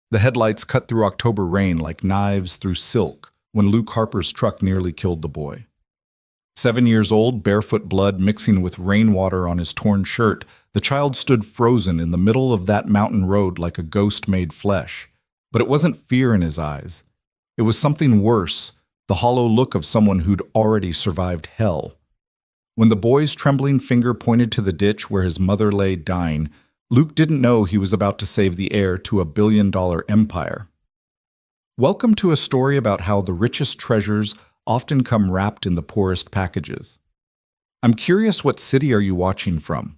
The headlights cut through October rain like knives through silk when Luke Harper's truck nearly killed the boy. 7 years old, barefoot blood mixing with rainwater on his torn shirt, the child stood frozen in the middle of that mountain road like a ghost made flesh. But it wasn't fear in his eyes. It was something worse, the hollow look of someone who'd already survived hell. When the boy's trembling finger pointed to the ditch where his mother lay dying, Luke didn't know he was about to save the heir to $1 billion empire. Welcome to a story about how the richest treasures often come wrapped in the poorest packages. I'm curious, what city are you watching from?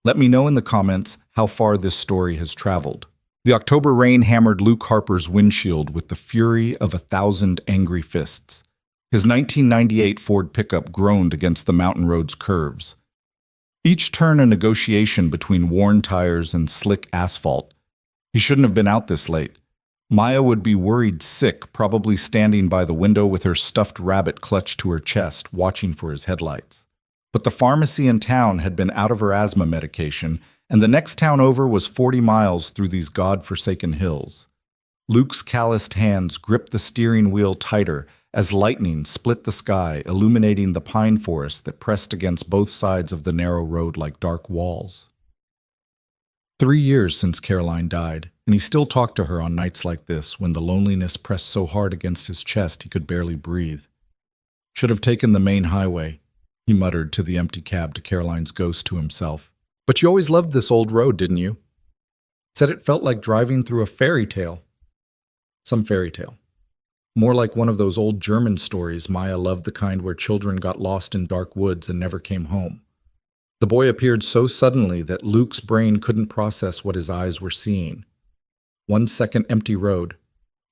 Let me know in the comments how far this story has traveled. The October rain hammered Luke Harper's windshield with the fury of 1,000 angry fists. His 1998 Ford pickup groaned against the mountain road's curves. Each turn a negotiation between worn tires and slick asphalt. He shouldn't have been out this late. Maya would be worried sick, probably standing by the window with her stuffed rabbit clutched to her chest, watching for his headlights. But the pharmacy in town had been out of her asthma medication, and the next town over was 40 miles through these god-forsaken hills. Luke's calloused hands gripped the steering wheel tighter as lightning split the sky, illuminating the pine forest that pressed against both sides of the narrow road like dark walls. 3 years since Caroline died, and he still talked to her on nights like this when the loneliness pressed so hard against his chest he could barely breathe. "Should have taken the main highway," he muttered to the empty cab to Caroline's ghost to himself. "But you always loved this old road, didn't you? Said it felt like driving through a fairy tale." Some fairy tale. More like one of those old German stories. Maya loved the kind where children got lost in dark woods and never came home. The boy appeared so suddenly that Luke's brain couldn't process what his eyes were seeing. 1 second empty road.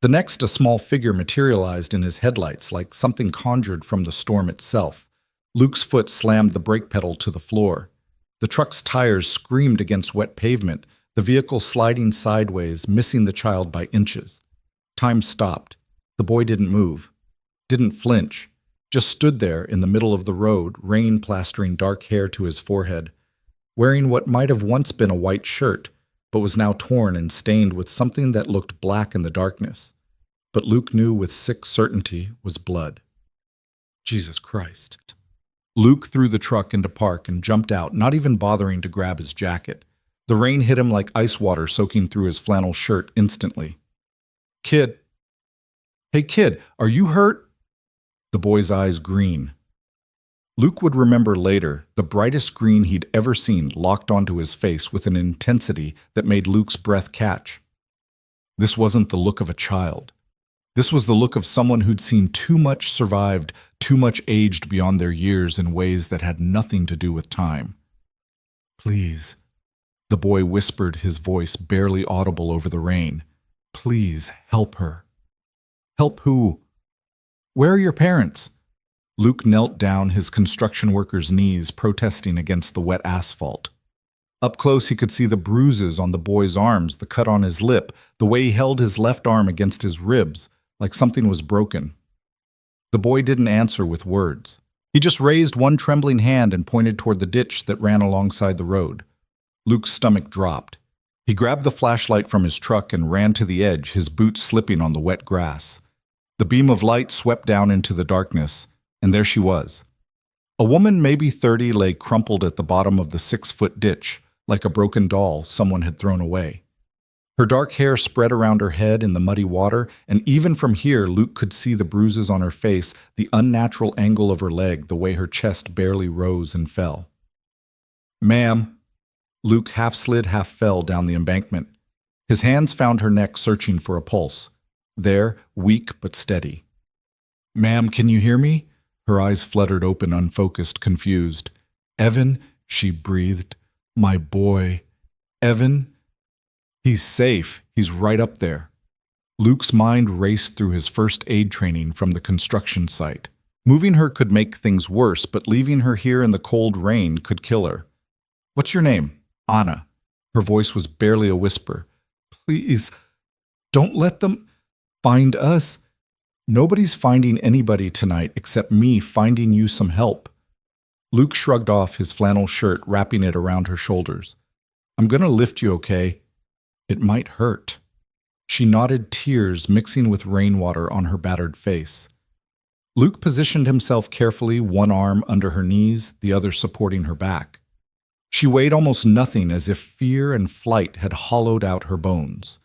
The next, a small figure materialized in his headlights like something conjured from the storm itself. Luke's foot slammed the brake pedal to the floor. The truck's tires screamed against wet pavement, the vehicle sliding sideways, missing the child by inches. Time stopped. The boy didn't move, didn't flinch, just stood there in the middle of the road, rain plastering dark hair to his forehead, wearing what might have once been a white shirt, but was now torn and stained with something that looked black in the darkness. But Luke knew with sick certainty was blood. Jesus Christ. Luke threw the truck into park and jumped out, not even bothering to grab his jacket. The rain hit him like ice water soaking through his flannel shirt instantly. "Kid. Hey kid, are you hurt?" The boy's eyes green. Luke would remember later the brightest green he'd ever seen locked onto his face with an intensity that made Luke's breath catch. This wasn't the look of a child. This was the look of someone who'd seen too much, survived, too much, aged beyond their years in ways that had nothing to do with time. "Please," the boy whispered, his voice barely audible over the rain. "Please help her." "Help who? Where are your parents?" Luke knelt down, his construction worker's knees protesting against the wet asphalt. Up close he could see the bruises on the boy's arms, the cut on his lip, the way he held his left arm against his ribs, like something was broken. The boy didn't answer with words. He just raised one trembling hand and pointed toward the ditch that ran alongside the road. Luke's stomach dropped. He grabbed the flashlight from his truck and ran to the edge, his boots slipping on the wet grass. The beam of light swept down into the darkness, and there she was. A woman, maybe 30, lay crumpled at the bottom of the 6-foot ditch, like a broken doll someone had thrown away. Her dark hair spread around her head in the muddy water, and even from here Luke could see the bruises on her face, the unnatural angle of her leg, the way her chest barely rose and fell. "Ma'am." Luke half slid, half fell down the embankment. His hands found her neck, searching for a pulse. There, weak but steady. "Ma'am, can you hear me?" Her eyes fluttered open, unfocused, confused. "Evan," she breathed. "My boy. Evan? He's safe. He's right up there." Luke's mind raced through his first aid training from the construction site. Moving her could make things worse, but leaving her here in the cold rain could kill her. "What's your name?" "Anna." Her voice was barely a whisper. "Please, don't let them find us. Nobody's finding anybody tonight except me finding you some help." Luke shrugged off his flannel shirt, wrapping it around her shoulders. "I'm gonna lift you, okay? It might hurt." She nodded, tears mixing with rainwater on her battered face. Luke positioned himself carefully, one arm under her knees, the other supporting her back. She weighed almost nothing, as if fear and flight had hollowed out her bones.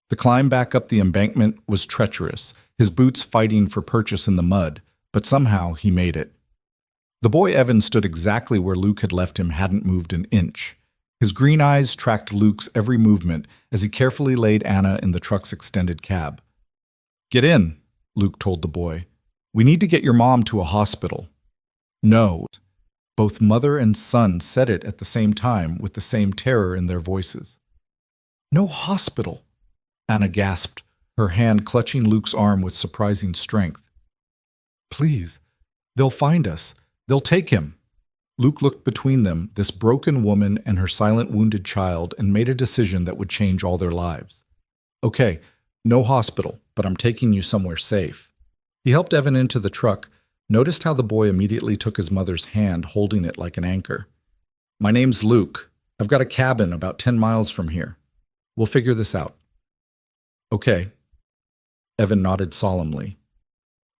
The climb back up the embankment was treacherous, his boots fighting for purchase in the mud, but somehow he made it. The boy Evan stood exactly where Luke had left him, hadn't moved an inch. His green eyes tracked Luke's every movement as he carefully laid Anna in the truck's extended cab. "Get in," Luke told the boy. "We need to get your mom to a hospital." "No." Both mother and son said it at the same time, with the same terror in their voices. "No hospital," Anna gasped, her hand clutching Luke's arm with surprising strength. "Please, they'll find us. They'll take him." Luke looked between them, this broken woman and her silent wounded child, and made a decision that would change all their lives. "Okay, no hospital, but I'm taking you somewhere safe." He helped Evan into the truck, noticed how the boy immediately took his mother's hand, holding it like an anchor. "My name's Luke. I've got a cabin about 10 miles from here. We'll figure this out." "Okay." Evan nodded solemnly.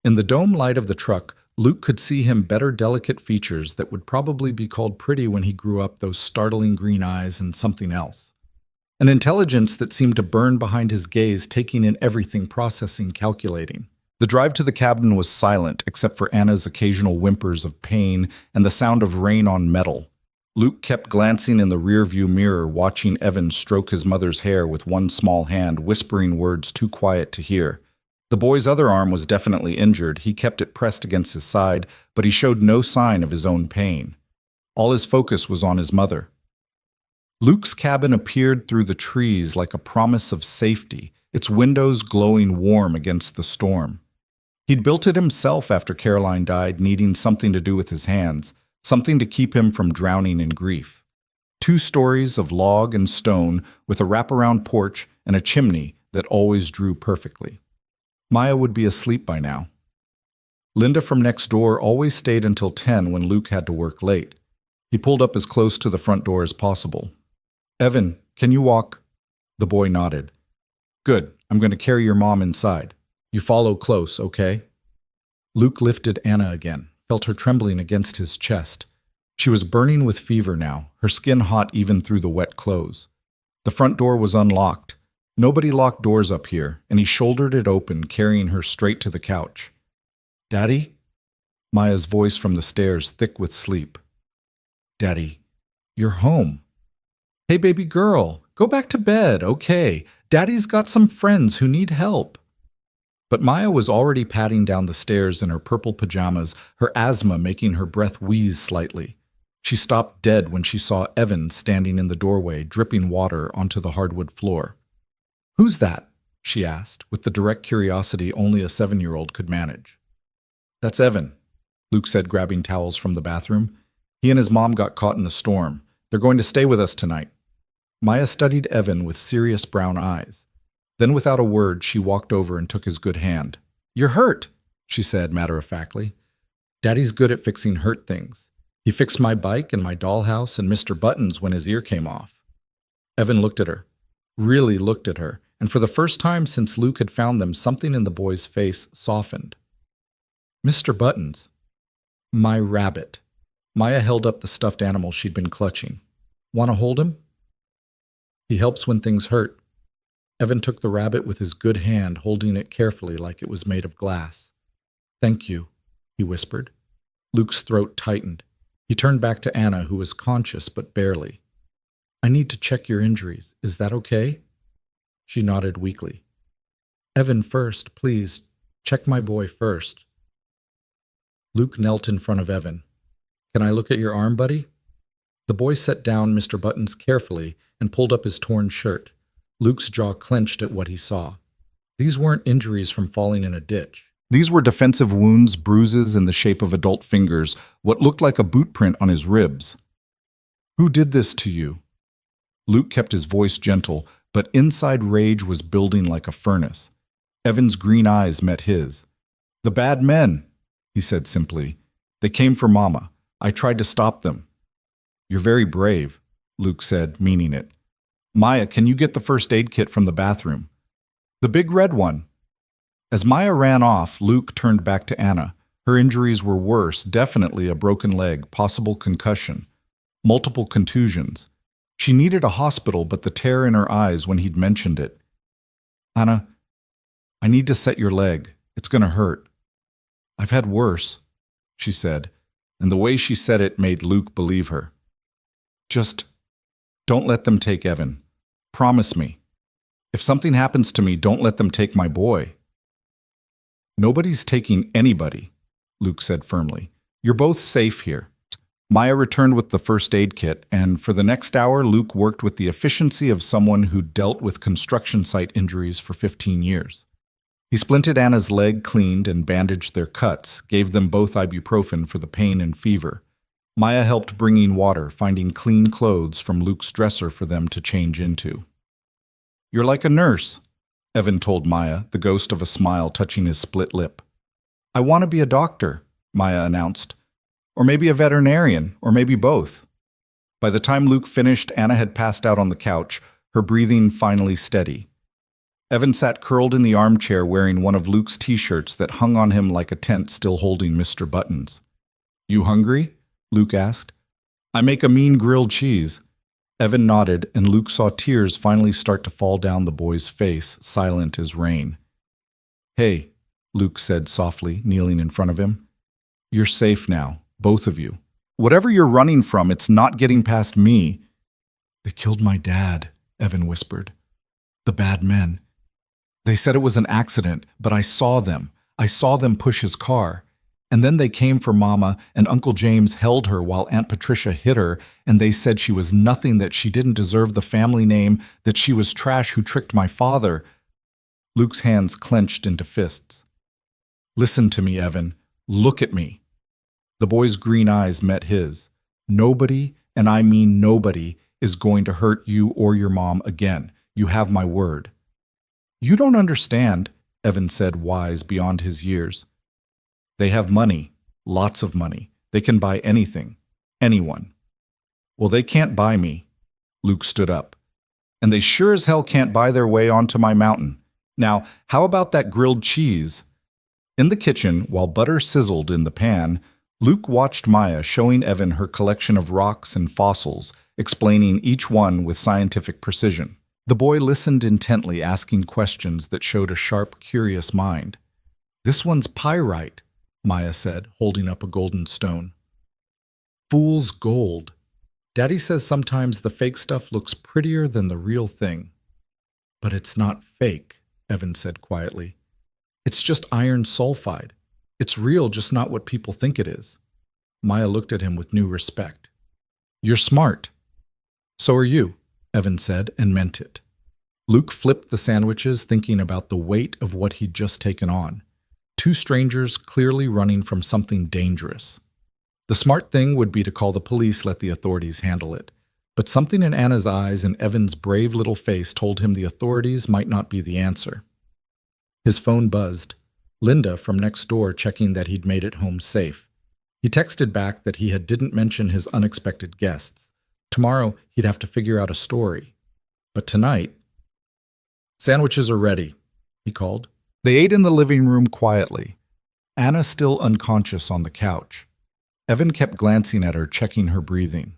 In the dome light of the truck, Luke could see him better, delicate features that would probably be called pretty when he grew up, those startling green eyes and something else. An intelligence that seemed to burn behind his gaze, taking in everything, processing, calculating. The drive to the cabin was silent, except for Anna's occasional whimpers of pain and the sound of rain on metal. Luke kept glancing in the rearview mirror, watching Evan stroke his mother's hair with one small hand, whispering words too quiet to hear. The boy's other arm was definitely injured. He kept it pressed against his side, but he showed no sign of his own pain. All his focus was on his mother. Luke's cabin appeared through the trees like a promise of safety, its windows glowing warm against the storm. He'd built it himself after Caroline died, needing something to do with his hands, something to keep him from drowning in grief. 2 stories of log and stone with a wraparound porch and a chimney that always drew perfectly. Maya would be asleep by now. Linda from next door always stayed until 10 when Luke had to work late. He pulled up as close to the front door as possible. "Evan, can you walk?" The boy nodded. "Good. I'm going to carry your mom inside. You follow close, okay?" Luke lifted Anna again, felt her trembling against his chest. She was burning with fever now, her skin hot even through the wet clothes. The front door was unlocked. Nobody locked doors up here, and he shouldered it open, carrying her straight to the couch. "Daddy?" Maya's voice from the stairs, thick with sleep. "Daddy, you're home." "Hey, baby girl, go back to bed, okay? Daddy's got some friends who need help." But Maya was already padding down the stairs in her purple pajamas, her asthma making her breath wheeze slightly. She stopped dead when she saw Evan standing in the doorway, dripping water onto the hardwood floor. "Who's that?" she asked, with the direct curiosity only a 7-year-old could manage. "That's Evan," Luke said, grabbing towels from the bathroom. "He and his mom got caught in the storm. They're going to stay with us tonight." Maya studied Evan with serious brown eyes. Then, without a word, she walked over and took his good hand. "You're hurt," she said matter-of-factly. "Daddy's good at fixing hurt things. He fixed my bike and my dollhouse and Mr. Buttons when his ear came off." Evan looked at her, really looked at her, and for the first time since Luke had found them, something in the boy's face softened. "Mr. Buttons." "My rabbit." Maya held up the stuffed animal she'd been clutching. "Want to hold him?" "He helps when things hurt." Evan took the rabbit with his good hand, holding it carefully like it was made of glass. "Thank you," he whispered. Luke's throat tightened. He turned back to Anna, who was conscious but barely. "I need to check your injuries. Is that okay?" She nodded weakly. "Evan first, please. Check my boy first." Luke knelt in front of Evan. "Can I look at your arm, buddy?" The boy set down Mr. Buttons carefully and pulled up his torn shirt. Luke's jaw clenched at what he saw. These weren't injuries from falling in a ditch. These were defensive wounds, bruises in the shape of adult fingers, what looked like a boot print on his ribs. "Who did this to you?" Luke kept his voice gentle, but inside rage was building like a furnace. Evan's green eyes met his. "The bad men," he said simply. "They came for Mama. I tried to stop them." "You're very brave," Luke said, meaning it. "Maya, can you get the first aid kit from the bathroom?" The big red one. As Maya ran off, Luke turned back to Anna. Her injuries were worse, definitely a broken leg, possible concussion, multiple contusions. She needed a hospital, but the tear in her eyes when he'd mentioned it. Anna, I need to set your leg. It's going to hurt. I've had worse, she said, and the way she said it made Luke believe her. Just don't let them take Evan. Promise me. If something happens to me, don't let them take my boy. Nobody's taking anybody, Luke said firmly. You're both safe here. Maya returned with the first aid kit, and for the next hour, Luke worked with the efficiency of someone who dealt with construction site injuries for 15 years. He splinted Anna's leg, cleaned and bandaged their cuts, gave them both ibuprofen for the pain and fever. Maya helped bringing water, finding clean clothes from Luke's dresser for them to change into. You're like a nurse, Evan told Maya, the ghost of a smile touching his split lip. I want to be a doctor, Maya announced. Or maybe a veterinarian, or maybe both. By the time Luke finished, Anna had passed out on the couch, her breathing finally steady. Evan sat curled in the armchair wearing one of Luke's t-shirts that hung on him like a tent still holding Mr. Buttons. You hungry? Luke asked. I make a mean grilled cheese. Evan nodded, and Luke saw tears finally start to fall down the boy's face, silent as rain. Hey, Luke said softly, kneeling in front of him. You're safe now, both of you. Whatever you're running from, it's not getting past me. They killed my dad, Evan whispered. The bad men. They said it was an accident, but I saw them. I saw them push his car. And then they came for Mama, and Uncle James held her while Aunt Patricia hit her, and they said she was nothing, that she didn't deserve the family name, that she was trash who tricked my father. Luke's hands clenched into fists. Listen to me, Evan. Look at me. The boy's green eyes met his. Nobody, and I mean nobody, is going to hurt you or your mom again. You have my word. You don't understand, Evan said, wise beyond his years. They have money, lots of money. They can buy anything, anyone. Well, they can't buy me. Luke stood up. And they sure as hell can't buy their way onto my mountain. Now, how about that grilled cheese? In the kitchen, while butter sizzled in the pan, Luke watched Maya showing Evan her collection of rocks and fossils, explaining each one with scientific precision. The boy listened intently, asking questions that showed a sharp, curious mind. This one's pyrite, Maya said, holding up a golden stone. Fool's gold. Daddy says sometimes the fake stuff looks prettier than the real thing. But it's not fake, Evan said quietly. It's just iron sulfide. It's real, just not what people think it is. Maya looked at him with new respect. You're smart. So are you, Evan said, and meant it. Luke flipped the sandwiches, thinking about the weight of what he'd just taken on. Two strangers clearly running from something dangerous. The smart thing would be to call the police, let the authorities handle it. But something in Anna's eyes and Evan's brave little face told him the authorities might not be the answer. His phone buzzed. Linda from next door checking that he'd made it home safe. He texted back that he didn't mention his unexpected guests. Tomorrow he'd have to figure out a story. But tonight... Sandwiches are ready, he called. They ate in the living room quietly. Anna still unconscious on the couch. Evan kept glancing at her, checking her breathing.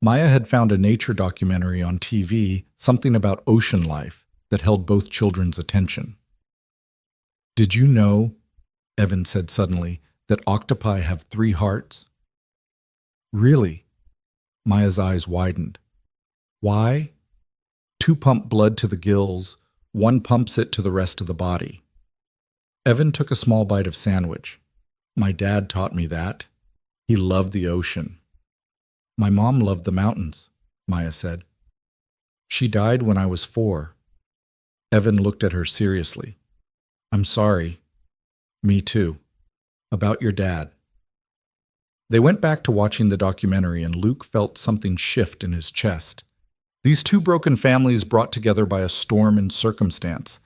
Maya had found a nature documentary on TV, something about ocean life, that held both children's attention. Did you know, Evan said suddenly, that octopi have 3 hearts? Really? Maya's eyes widened. Why? 2 pump blood to the gills, 1 pumps it to the rest of the body. Evan took a small bite of sandwich. My dad taught me that. He loved the ocean. My mom loved the mountains, Maya said. She died when I was 4. Evan looked at her seriously. I'm sorry. Me too. About your dad. They went back to watching the documentary, and Luke felt something shift in his chest. These 2 broken families brought together by a storm in circumstance.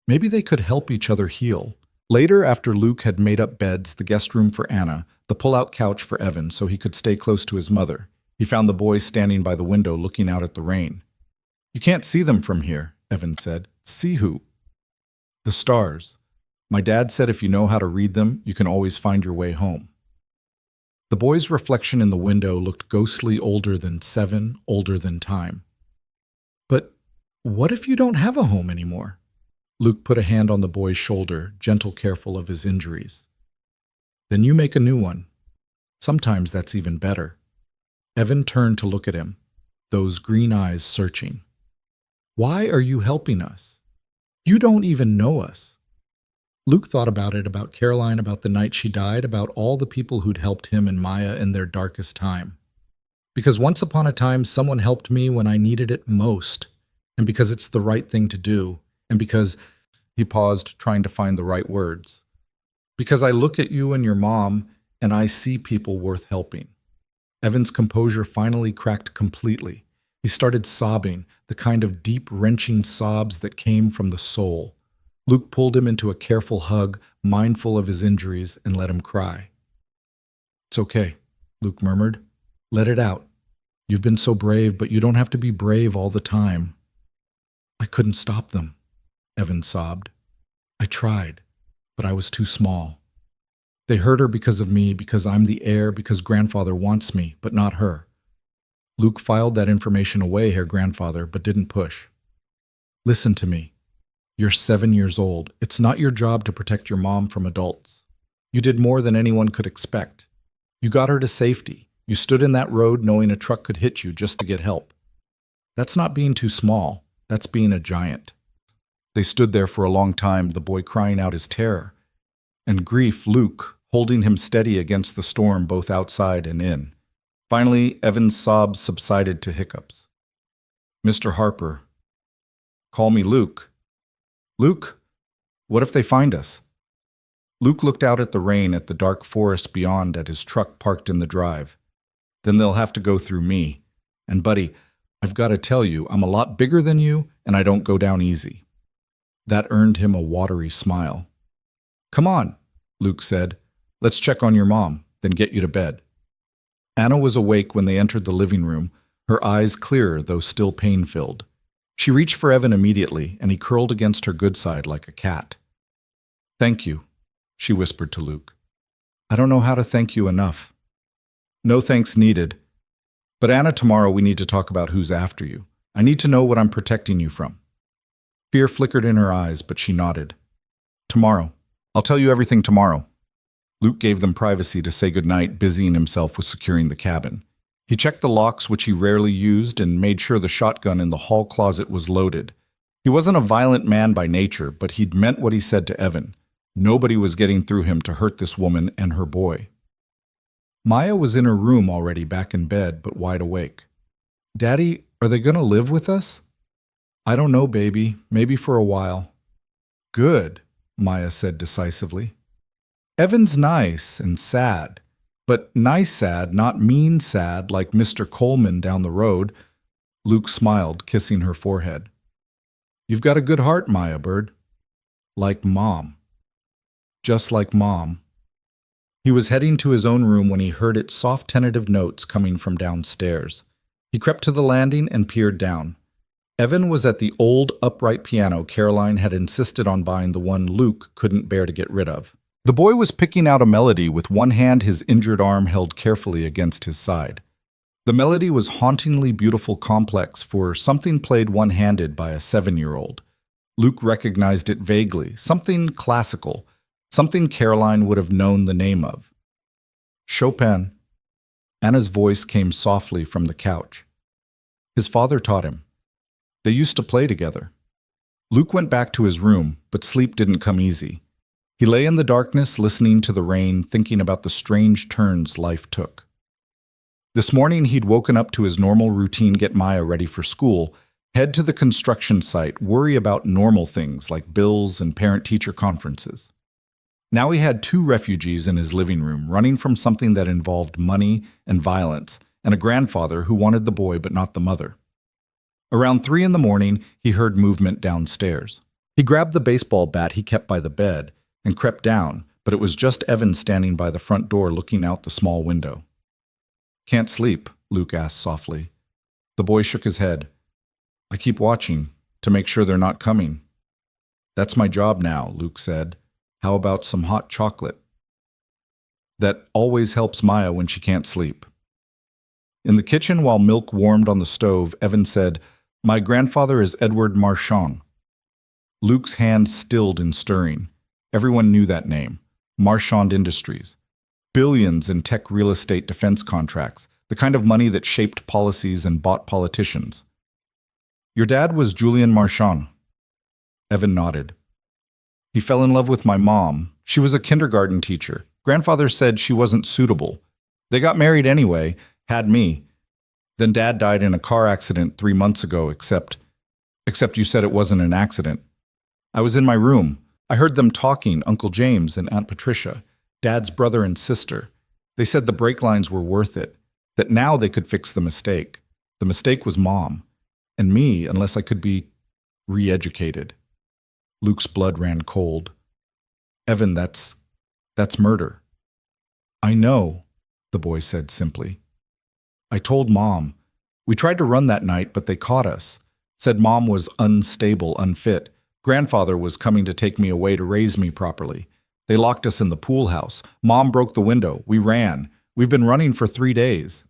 Maybe they could help each other heal. Later, after Luke had made up beds, the guest room for Anna, the pull-out couch for Evan so he could stay close to his mother, he found the boy standing by the window looking out at the rain. You can't see them from here, Evan said. See who? The stars. My dad said if you know how to read them, you can always find your way home. The boy's reflection in the window looked ghostly, older than 7, older than time. But what if you don't have a home anymore? Luke put a hand on the boy's shoulder, gentle, careful of his injuries. Then you make a new one. Sometimes that's even better. Evan turned to look at him, those green eyes searching. Why are you helping us? You don't even know us. Luke thought about it, about Caroline, about the night she died, about all the people who'd helped him and Maya in their darkest time. Because once upon a time, someone helped me when I needed it most, and because it's the right thing to do, and because, he paused, trying to find the right words, because I look at you and your mom, and I see people worth helping. Evan's composure finally cracked completely. He started sobbing, the kind of deep, wrenching sobs that came from the soul. Luke pulled him into a careful hug, mindful of his injuries, and let him cry. It's okay, Luke murmured. Let it out. You've been so brave, but you don't have to be brave all the time. I couldn't stop them, Evan sobbed. I tried, but I was too small. They hurt her because of me, because I'm the heir, because grandfather wants me, but not her. Luke filed that information away, Herr Grandfather, but didn't push. Listen to me. You're 7 years old. It's not your job to protect your mom from adults. You did more than anyone could expect. You got her to safety. You stood in that road knowing a truck could hit you just to get help. That's not being too small. That's being a giant. They stood there for a long time, the boy crying out his terror. And grief, Luke, holding him steady against the storm both outside and in. Finally, Evan's sobs subsided to hiccups. Mr. Harper. Call me Luke. Luke, what if they find us? Luke looked out at the rain, at the dark forest beyond, at his truck parked in the drive. Then they'll have to go through me. And buddy, I've got to tell you, I'm a lot bigger than you, and I don't go down easy. That earned him a watery smile. Come on, Luke said. Let's check on your mom, then get you to bed. Anna was awake when they entered the living room, her eyes clearer though still pain-filled. She reached for Evan immediately, and he curled against her good side like a cat. Thank you, she whispered to Luke. I don't know how to thank you enough. No thanks needed. But Anna, tomorrow we need to talk about who's after you. I need to know what I'm protecting you from. Fear flickered in her eyes, but she nodded. Tomorrow. I'll tell you everything tomorrow. Luke gave them privacy to say goodnight, busying himself with securing the cabin. He checked the locks, which he rarely used, and made sure the shotgun in the hall closet was loaded. He wasn't a violent man by nature, but he'd meant what he said to Evan. Nobody was getting through him to hurt this woman and her boy. Maya was in her room already, back in bed, but wide awake. Daddy, are they going to live with us? I don't know, baby. Maybe for a while. Good, Maya said decisively. Evan's nice and sad. But nice sad, not mean sad like Mr. Coleman down the road. Luke smiled, kissing her forehead. You've got a good heart, Maya Bird. Like Mom. Just like Mom. He was heading to his own room when he heard its soft tentative notes coming from downstairs. He crept to the landing and peered down. Evan was at the old upright piano Caroline had insisted on buying, the one Luke couldn't bear to get rid of. The boy was picking out a melody with one hand, his injured arm held carefully against his side. The melody was hauntingly beautiful, complex for something played one-handed by a 7-year-old. Luke recognized it vaguely, something classical, something Caroline would have known the name of. Chopin. Anna's voice came softly from the couch. His father taught him. They used to play together. Luke went back to his room, but sleep didn't come easy. He lay in the darkness, listening to the rain, thinking about the strange turns life took. This morning he'd woken up to his normal routine, get Maya ready for school, head to the construction site, worry about normal things like bills and parent-teacher conferences. Now he had 2 refugees in his living room, running from something that involved money and violence, and a grandfather who wanted the boy but not the mother. Around 3 in the morning, he heard movement downstairs. He grabbed the baseball bat he kept by the bed and crept down, but it was just Evan standing by the front door looking out the small window. Can't sleep? Luke asked softly. The boy shook his head. I keep watching, to make sure they're not coming. That's my job now, Luke said. How about some hot chocolate? That always helps Maya when she can't sleep. In the kitchen, while milk warmed on the stove, Evan said, My grandfather is Edward Marchand. Luke's hand stilled in stirring. Everyone knew that name. Marchand Industries. Billions in tech real estate defense contracts, the kind of money that shaped policies and bought politicians. Your dad was Julian Marchand. Evan nodded. He fell in love with my mom. She was a kindergarten teacher. Grandfather said she wasn't suitable. They got married anyway, had me. Then Dad died in a car accident 3 months ago, except you said it wasn't an accident. I was in my room. I heard them talking, Uncle James and Aunt Patricia, Dad's brother and sister. They said the brake lines were worth it, that now they could fix the mistake. The mistake was Mom, and me, unless I could be re-educated. Luke's blood ran cold. Evan, that's murder. I know, the boy said simply. I told Mom. We tried to run that night, but they caught us. Said Mom was unstable, unfit. Grandfather was coming to take me away to raise me properly. They locked us in the pool house. Mom broke the window. We ran. We've been running for 3 days.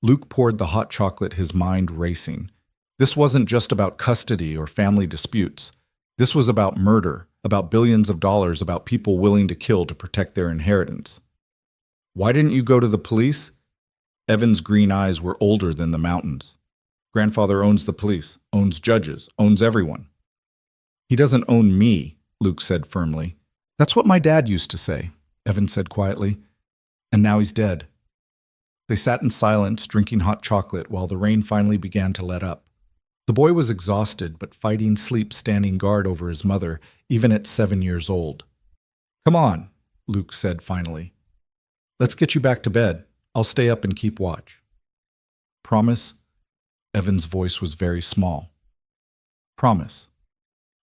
Luke poured the hot chocolate, his mind racing. This wasn't just about custody or family disputes. This was about murder, about billions of dollars, about people willing to kill to protect their inheritance. Why didn't you go to the police? Evan's green eyes were older than the mountains. Grandfather owns the police, owns judges, owns everyone. He doesn't own me, Luke said firmly. That's what my dad used to say, Evan said quietly. And now he's dead. They sat in silence, drinking hot chocolate, while the rain finally began to let up. The boy was exhausted, but fighting sleep standing guard over his mother, even at 7 years old. Come on, Luke said finally. Let's get you back to bed. I'll stay up and keep watch. Promise? Evan's voice was very small. Promise.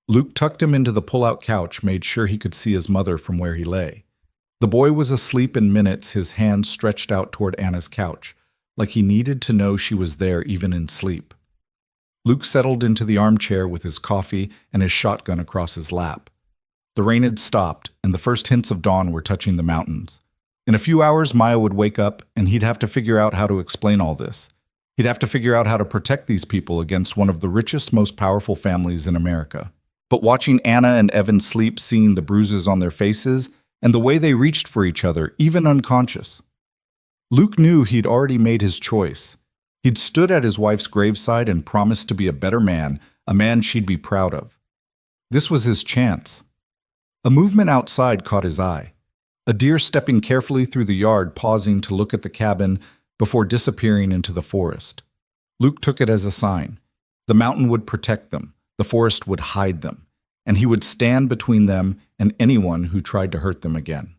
Luke tucked him into the pull-out couch, made sure he could see his mother from where he lay. The boy was asleep in minutes, his hand stretched out toward Anna's couch, like he needed to know she was there even in sleep. Luke settled into the armchair with his coffee and his shotgun across his lap. The rain had stopped, and the first hints of dawn were touching the mountains. In a few hours, Maya would wake up, and he'd have to figure out how to explain all this. He'd have to figure out how to protect these people against one of the richest, most powerful families in America. But watching Anna and Evan sleep, seeing the bruises on their faces, and the way they reached for each other, even unconscious. Luke knew he'd already made his choice. He'd stood at his wife's graveside and promised to be a better man, a man she'd be proud of. This was his chance. A movement outside caught his eye. A deer stepping carefully through the yard, pausing to look at the cabin before disappearing into the forest. Luke took it as a sign. The mountain would protect them, the forest would hide them, and he would stand between them and anyone who tried to hurt them again.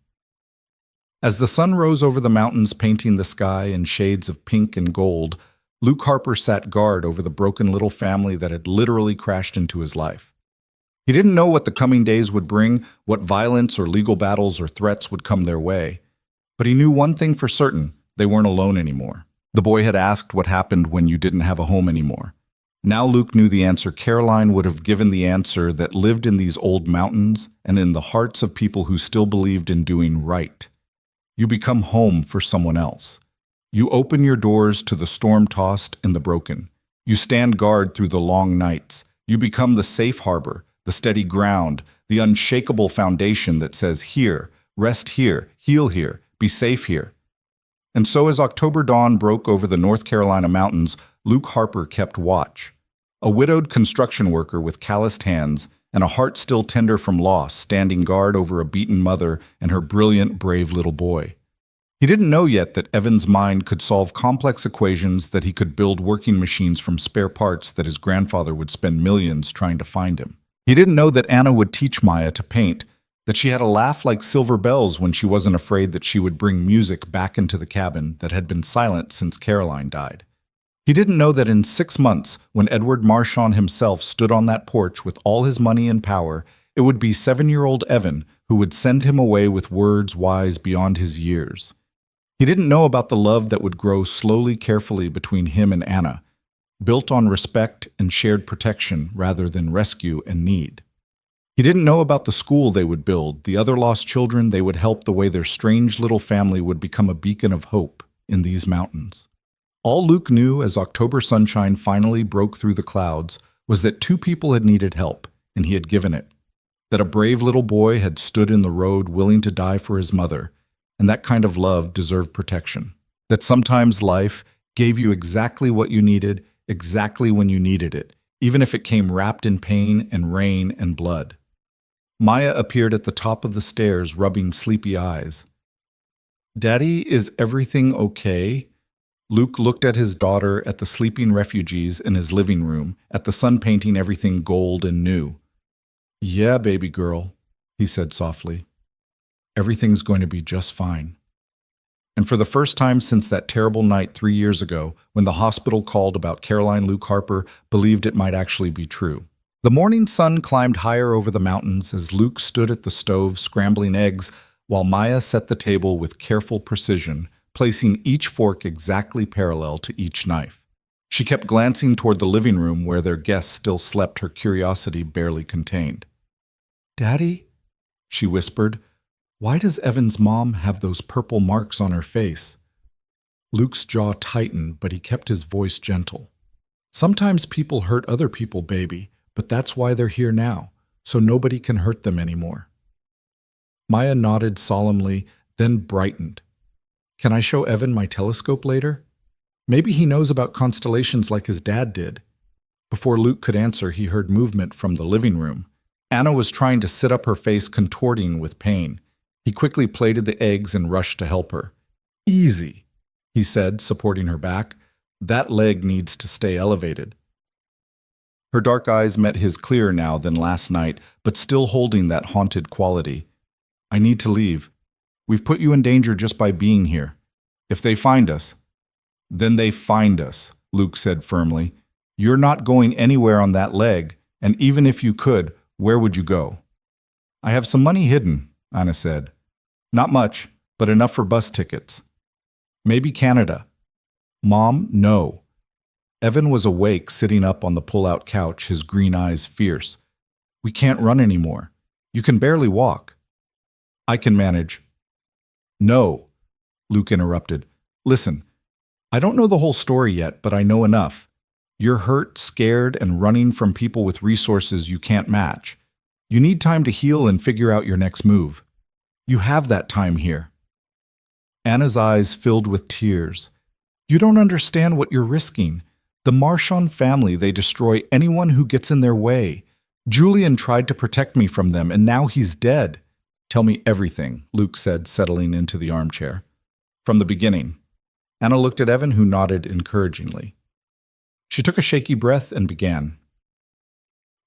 As the sun rose over the mountains, painting the sky in shades of pink and gold, Luke Harper sat guard over the broken little family that had literally crashed into his life. He didn't know what the coming days would bring, what violence or legal battles or threats would come their way. But he knew one thing for certain: they weren't alone anymore. The boy had asked what happened when you didn't have a home anymore. Now Luke knew the answer. Caroline would have given the answer that lived in these old mountains and in the hearts of people who still believed in doing right. You become home for someone else. You open your doors to the storm-tossed and the broken. You stand guard through the long nights. You become the safe harbor, the steady ground, the unshakable foundation that says, here, rest here, heal here, be safe here. And so as October dawn broke over the North Carolina mountains, Luke Harper kept watch. A widowed construction worker with calloused hands and a heart still tender from loss, standing guard over a beaten mother and her brilliant, brave little boy. He didn't know yet that Evan's mind could solve complex equations, that he could build working machines from spare parts that his grandfather would spend millions trying to find him. He didn't know that Anna would teach Maya to paint, that she had a laugh like silver bells when she wasn't afraid that she would bring music back into the cabin that had been silent since Caroline died. He didn't know that in 6 months, when Edward Marchand himself stood on that porch with all his money and power, it would be 7-year-old Evan who would send him away with words wise beyond his years. He didn't know about the love that would grow slowly, carefully between him and Anna, built on respect and shared protection rather than rescue and need. He didn't know about the school they would build, the other lost children they would help, the way their strange little family would become a beacon of hope in these mountains. All Luke knew as October sunshine finally broke through the clouds was that two people had needed help, and he had given it. That a brave little boy had stood in the road willing to die for his mother, and that kind of love deserved protection. That sometimes life gave you exactly what you needed, exactly when you needed it, even if it came wrapped in pain and rain and blood. Maya appeared at the top of the stairs, rubbing sleepy eyes. "Daddy, is everything okay?" Luke looked at his daughter, at the sleeping refugees in his living room, at the sun painting everything gold and new. "Yeah, baby girl," he said softly. "Everything's going to be just fine." And for the first time since that terrible night 3 years ago, when the hospital called about Caroline, Luke Harper believed it might actually be true. The morning sun climbed higher over the mountains as Luke stood at the stove scrambling eggs, while Maya set the table with careful precision, placing each fork exactly parallel to each knife. She kept glancing toward the living room where their guests still slept, her curiosity barely contained. "Daddy," she whispered, "why does Evan's mom have those purple marks on her face?" Luke's jaw tightened, but he kept his voice gentle. "Sometimes people hurt other people, baby, but that's why they're here now, so nobody can hurt them anymore." Maya nodded solemnly, then brightened. "Can I show Evan my telescope later? Maybe he knows about constellations like his dad did." Before Luke could answer, he heard movement from the living room. Anna was trying to sit up, her face contorting with pain. He quickly plated the eggs and rushed to help her. "Easy," he said, supporting her back. "That leg needs to stay elevated." Her dark eyes met his clearer now than last night, but still holding that haunted quality. "I need to leave. We've put you in danger just by being here. If they find us—" "Then they find us," Luke said firmly. "You're not going anywhere on that leg, and even if you could, where would you go?" "I have some money hidden," Anna said. "Not much, but enough for bus tickets. Maybe Canada." "Mom, no." Evan was awake, sitting up on the pull-out couch, his green eyes fierce. "We can't run anymore. You can barely walk." "I can manage." "No," Luke interrupted. "Listen, I don't know the whole story yet, but I know enough. You're hurt, scared, and running from people with resources you can't match. You need time to heal and figure out your next move. You have that time here." Anna's eyes filled with tears. "You don't understand what you're risking. The Marchand family, they destroy anyone who gets in their way. Julian tried to protect me from them, and now he's dead." "Tell me everything," Luke said, settling into the armchair. "From the beginning." Anna looked at Evan, who nodded encouragingly. She took a shaky breath and began.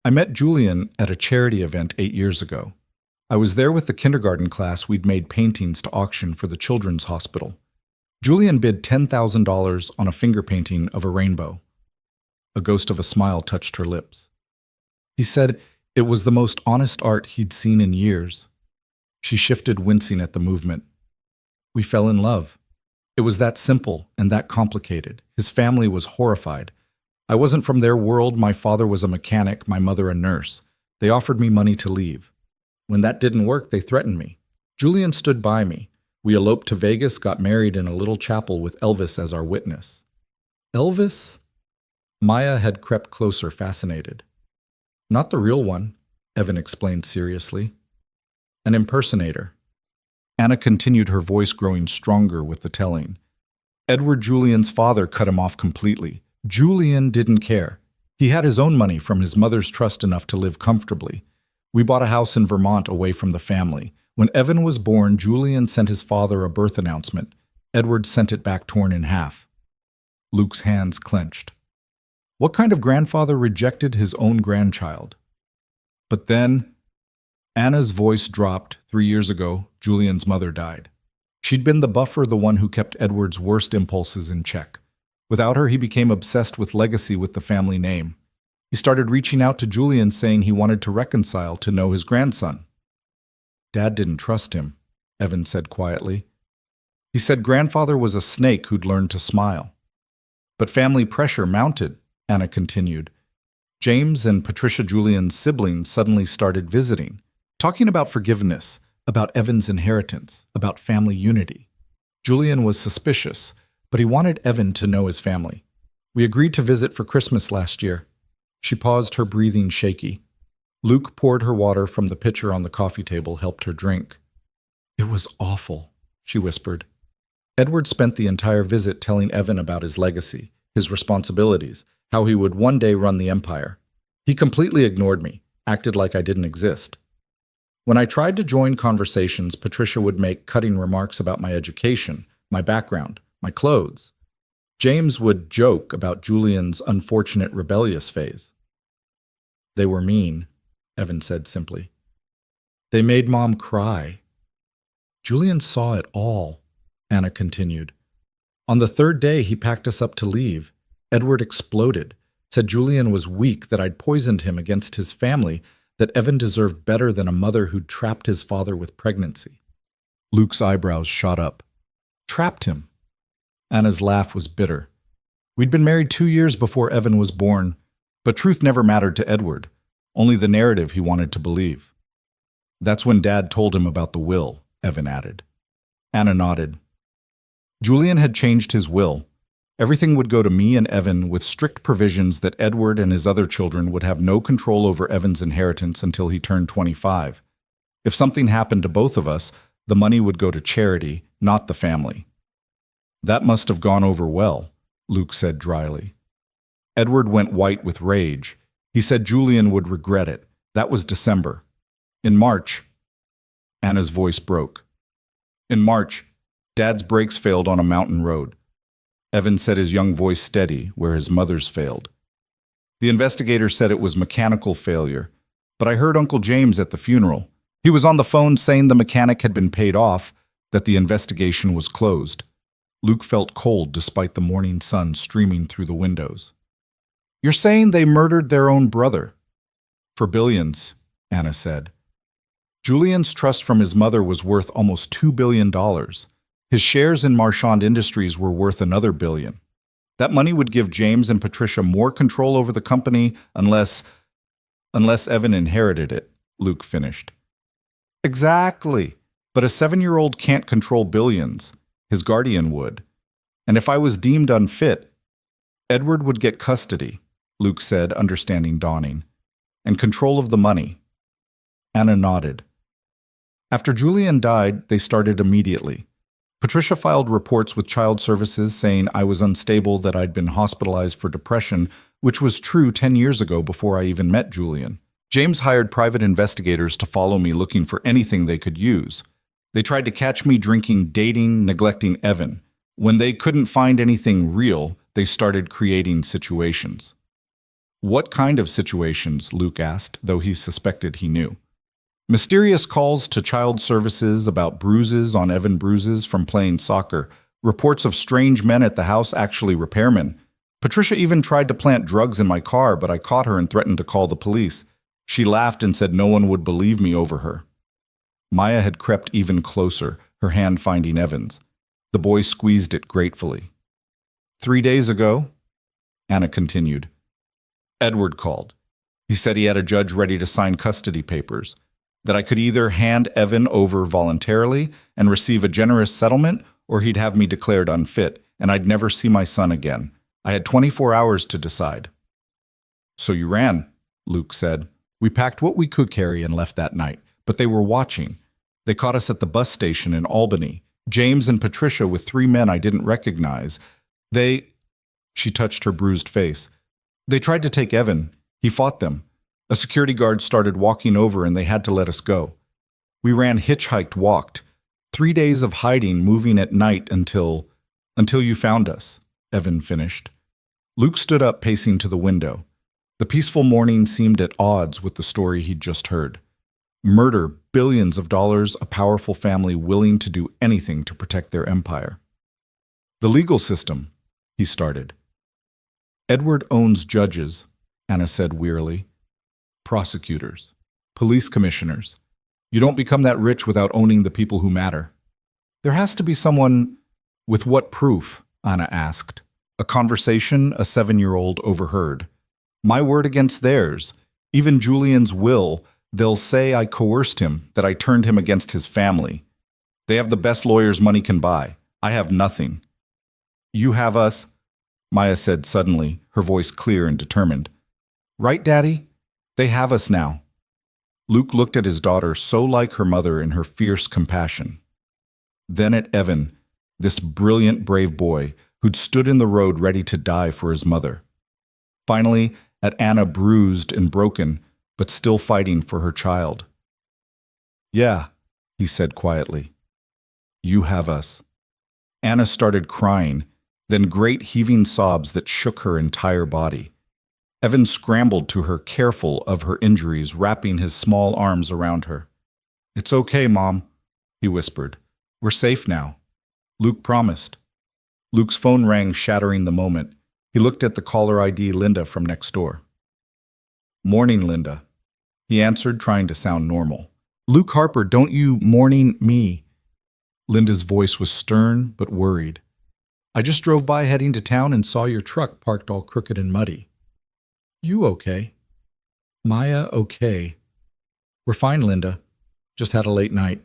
"I met Julian at a charity event 8 years ago. I was there with the kindergarten class. We'd made paintings to auction for the children's hospital. Julian bid $10,000 on a finger painting of a rainbow." A ghost of a smile touched her lips. He said it was the most honest art he'd seen in years. She shifted, wincing at the movement. "We fell in love. It was that simple and that complicated." His family was horrified. "I wasn't from their world. My father was a mechanic, my mother a nurse. They offered me money to leave. When that didn't work, they threatened me. Julian stood by me. We eloped to Vegas, got married in a little chapel with Elvis as our witness." "Elvis?" Maya had crept closer, fascinated. "Not the real one," Evan explained seriously. "An impersonator." Anna continued, her voice growing stronger with the telling. "Edward, Julian's father, cut him off completely. Julian didn't care. He had his own money from his mother's trust, enough to live comfortably. We bought a house in Vermont away from the family. When Evan was born, Julian sent his father a birth announcement. Edward sent it back torn in half." Luke's hands clenched. What kind of grandfather rejected his own grandchild? "But then," Anna's voice dropped. 3 years ago, Julian's mother died. She'd been the buffer, the one who kept Edward's worst impulses in check. Without her, he became obsessed with legacy, with the family name. He started reaching out to Julian, saying he wanted to reconcile, to know his grandson. "Dad didn't trust him," Evan said quietly. "He said grandfather was a snake who'd learned to smile." "But family pressure mounted," Anna continued. James and Patricia Julian's siblings suddenly started visiting, talking about forgiveness, about Evan's inheritance, about family unity. Julian was suspicious, but he wanted Evan to know his family. We agreed to visit for Christmas last year. She paused, her breathing shaky. Luke poured her water from the pitcher on the coffee table, helped her drink. It was awful, she whispered. Edward spent the entire visit telling Evan about his legacy, his responsibilities, how he would one day run the empire. He completely ignored me, acted like I didn't exist. When I tried to join conversations, Patricia would make cutting remarks about my education, my background, my clothes. James would joke about Julian's unfortunate rebellious phase. They were mean, Evan said simply. They made Mom cry. Julian saw it all, Anna continued. On the third day, he packed us up to leave. Edward exploded, said Julian was weak, that I'd poisoned him against his family, that Evan deserved better than a mother who'd trapped his father with pregnancy. Luke's eyebrows shot up. Trapped him. Anna's laugh was bitter. We'd been married 2 years before Evan was born, but truth never mattered to Edward, only the narrative he wanted to believe. That's when Dad told him about the will, Evan added. Anna nodded. Julian had changed his will. Everything would go to me and Evan with strict provisions that Edward and his other children would have no control over Evan's inheritance until he turned 25. If something happened to both of us, the money would go to charity, not the family. That must have gone over well, Luke said dryly. Edward went white with rage. He said Julian would regret it. That was December. In March, Anna's voice broke. In March, Dad's brakes failed on a mountain road. Evan said his young voice steady, where his mother's failed. The investigator said it was mechanical failure, but I heard Uncle James at the funeral. He was on the phone saying the mechanic had been paid off, that the investigation was closed. Luke felt cold despite the morning sun streaming through the windows. You're saying they murdered their own brother? For billions, Anna said. Julian's trust from his mother was worth almost $2 billion. His shares in Marchand Industries were worth another $1 billion. That money would give James and Patricia more control over the company unless Evan inherited it, Luke finished. Exactly. But a 7-year-old can't control billions. His guardian would. And if I was deemed unfit, Edward would get custody, Luke said, understanding dawning, and control of the money. Anna nodded. After Julian died, they started immediately. Patricia filed reports with Child Services saying I was unstable, that I'd been hospitalized for depression, which was true 10 years ago before I even met Julian. James hired private investigators to follow me looking for anything they could use. They tried to catch me drinking, dating, neglecting Evan. When they couldn't find anything real, they started creating situations. What kind of situations? Luke asked, though he suspected he knew. Mysterious calls to Child Services about bruises on Evan, bruises from playing soccer, reports of strange men at the house, actually repairmen. Patricia even tried to plant drugs in my car, but I caught her and threatened to call the police. She laughed and said no one would believe me over her. Maya had crept even closer, her hand finding Evan's. The boy squeezed it gratefully. 3 days ago, Anna continued, Edward called. He said he had a judge ready to sign custody papers, that I could either hand Evan over voluntarily and receive a generous settlement, or he'd have me declared unfit, and I'd never see my son again. I had 24 hours to decide. So you ran, Luke said. We packed what we could carry and left that night, but they were watching. They caught us at the bus station in Albany. James and Patricia with 3 men I didn't recognize. She touched her bruised face. They tried to take Evan. He fought them. A security guard started walking over and they had to let us go. We ran, hitchhiked, walked. 3 days of hiding, moving at night until you found us, Evan finished. Luke stood up, pacing to the window. The peaceful morning seemed at odds with the story he'd just heard. Murder, billions of dollars, a powerful family willing to do anything to protect their empire. The legal system, he started. Edward owns judges, Anna said wearily. Prosecutors, police commissioners. You don't become that rich without owning the people who matter. There has to be someone. With what proof? Anna asked. A conversation a 7-year-old overheard. My word against theirs. Even Julian's will, they'll say I coerced him, that I turned him against his family. They have the best lawyers money can buy. I have nothing. You have us, Maya said suddenly, her voice clear and determined. Right, Daddy? They have us now. Luke looked at his daughter so like her mother in her fierce compassion. Then at Evan, this brilliant, brave boy who'd stood in the road ready to die for his mother. Finally, at Anna, bruised and broken, but still fighting for her child. Yeah, he said quietly. You have us. Anna started crying, then great heaving sobs that shook her entire body. Evan scrambled to her, careful of her injuries, wrapping his small arms around her. It's okay, Mom, he whispered. We're safe now. Luke promised. Luke's phone rang, shattering the moment. He looked at the caller ID Linda from next door. Morning, Linda. He answered, trying to sound normal. Luke Harper, don't you morning me? Linda's voice was stern but worried. I just drove by heading to town and saw your truck parked all crooked and muddy. You okay? Maya, okay. We're fine, Linda. Just had a late night.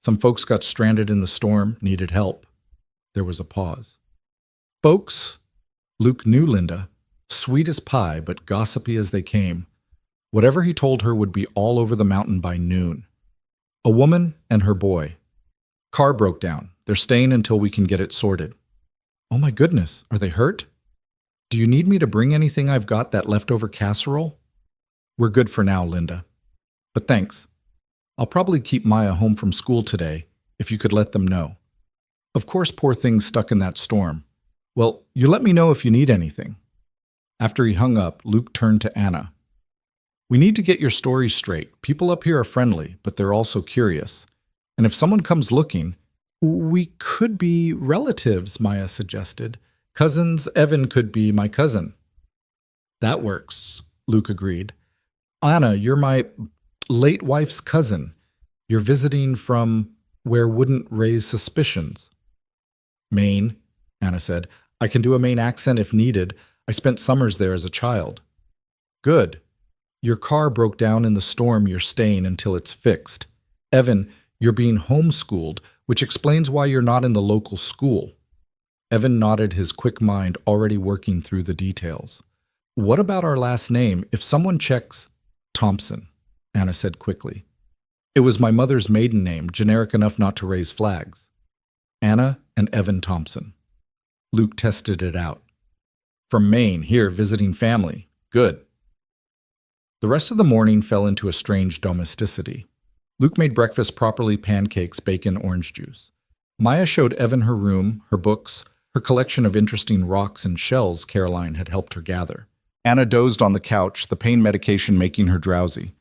Some folks got stranded in the storm, needed help. There was a pause. Folks? Luke knew Linda. Sweet as pie, but gossipy as they came. Whatever he told her would be all over the mountain by noon. A woman and her boy. Car broke down. They're staying until we can get it sorted. Oh my goodness, are they hurt? Do you need me to bring anything I've got, that leftover casserole? We're good for now, Linda. But thanks. I'll probably keep Maya home from school today, if you could let them know. Of course, poor thing's stuck in that storm. Well, you let me know if you need anything. After he hung up, Luke turned to Anna. We need to get your story straight. People up here are friendly, but they're also curious. And if someone comes looking, we could be relatives, Maya suggested. Cousins, Evan could be my cousin. That works, Luke agreed. Anna, you're my late wife's cousin. You're visiting from where wouldn't raise suspicions. Maine, Anna said. I can do a Maine accent if needed. I spent summers there as a child. Good. Your car broke down in the storm. You're staying until it's fixed. Evan, you're being homeschooled, which explains why you're not in the local school. Evan nodded, his quick mind already working through the details. What about our last name? If someone checks... Thompson, Anna said quickly. It was my mother's maiden name, generic enough not to raise flags. Anna and Evan Thompson. Luke tested it out. From Maine, here, visiting family. Good. The rest of the morning fell into a strange domesticity. Luke made breakfast properly: pancakes, bacon, orange juice. Maya showed Evan her room, her books, her collection of interesting rocks and shells Caroline had helped her gather. Anna dozed on the couch, the pain medication making her drowsy.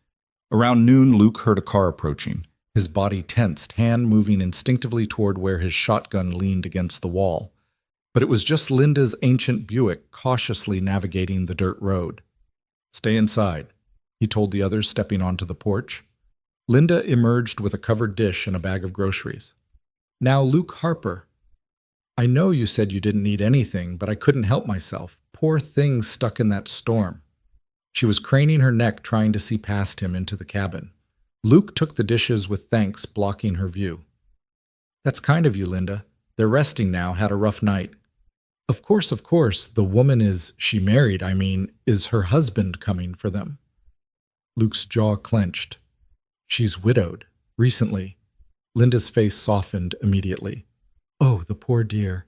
Around noon, Luke heard a car approaching. His body tensed, hand moving instinctively toward where his shotgun leaned against the wall. But it was just Linda's ancient Buick cautiously navigating the dirt road. Stay inside, he told the others, stepping onto the porch. Linda emerged with a covered dish and a bag of groceries. Now, Luke Harper. I know you said you didn't need anything, but I couldn't help myself. Poor thing stuck in that storm. She was craning her neck, trying to see past him into the cabin. Luke took the dishes with thanks, blocking her view. That's kind of you, Linda. They're resting now, had a rough night. Of course, the woman she married, is her husband coming for them? Luke's jaw clenched. She's widowed. Recently. Linda's face softened immediately. Oh, the poor dear.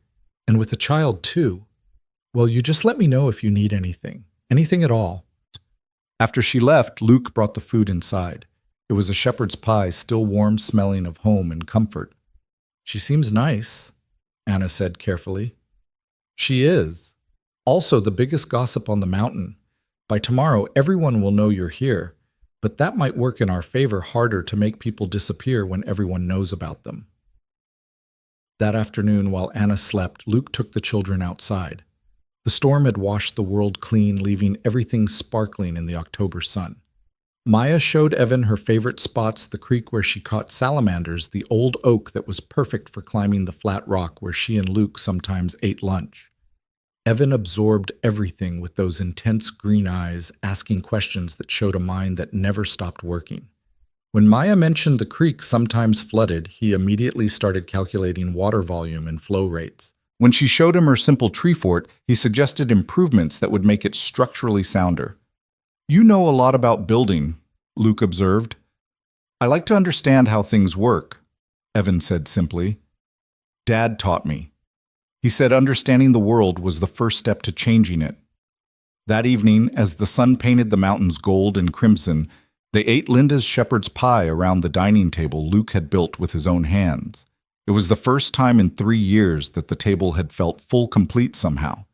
And with a child, too. Well, you just let me know if you need anything. Anything at all. After she left, Luke brought the food inside. It was a shepherd's pie, still warm, smelling of home and comfort. She seems nice, Anna said carefully. She is. Also the biggest gossip on the mountain. By tomorrow, everyone will know you're here. But that might work in our favor, harder to make people disappear when everyone knows about them. That afternoon, while Anna slept, Luke took the children outside. The storm had washed the world clean, leaving everything sparkling in the October sun. Maya showed Evan her favorite spots, the creek where she caught salamanders, the old oak that was perfect for climbing the flat rock where she and Luke sometimes ate lunch. Evan absorbed everything with those intense green eyes, asking questions that showed a mind that never stopped working. When Maya mentioned the creek sometimes flooded, he immediately started calculating water volume and flow rates. When she showed him her simple tree fort, he suggested improvements that would make it structurally sounder. "You know a lot about building," Luke observed. "I like to understand how things work," Evan said simply. "Dad taught me." He said understanding the world was the first step to changing it. That evening, as the sun painted the mountains gold and crimson, they ate Linda's shepherd's pie around the dining table Luke had built with his own hands. It was the first time in 3 years that the table had felt full complete somehow.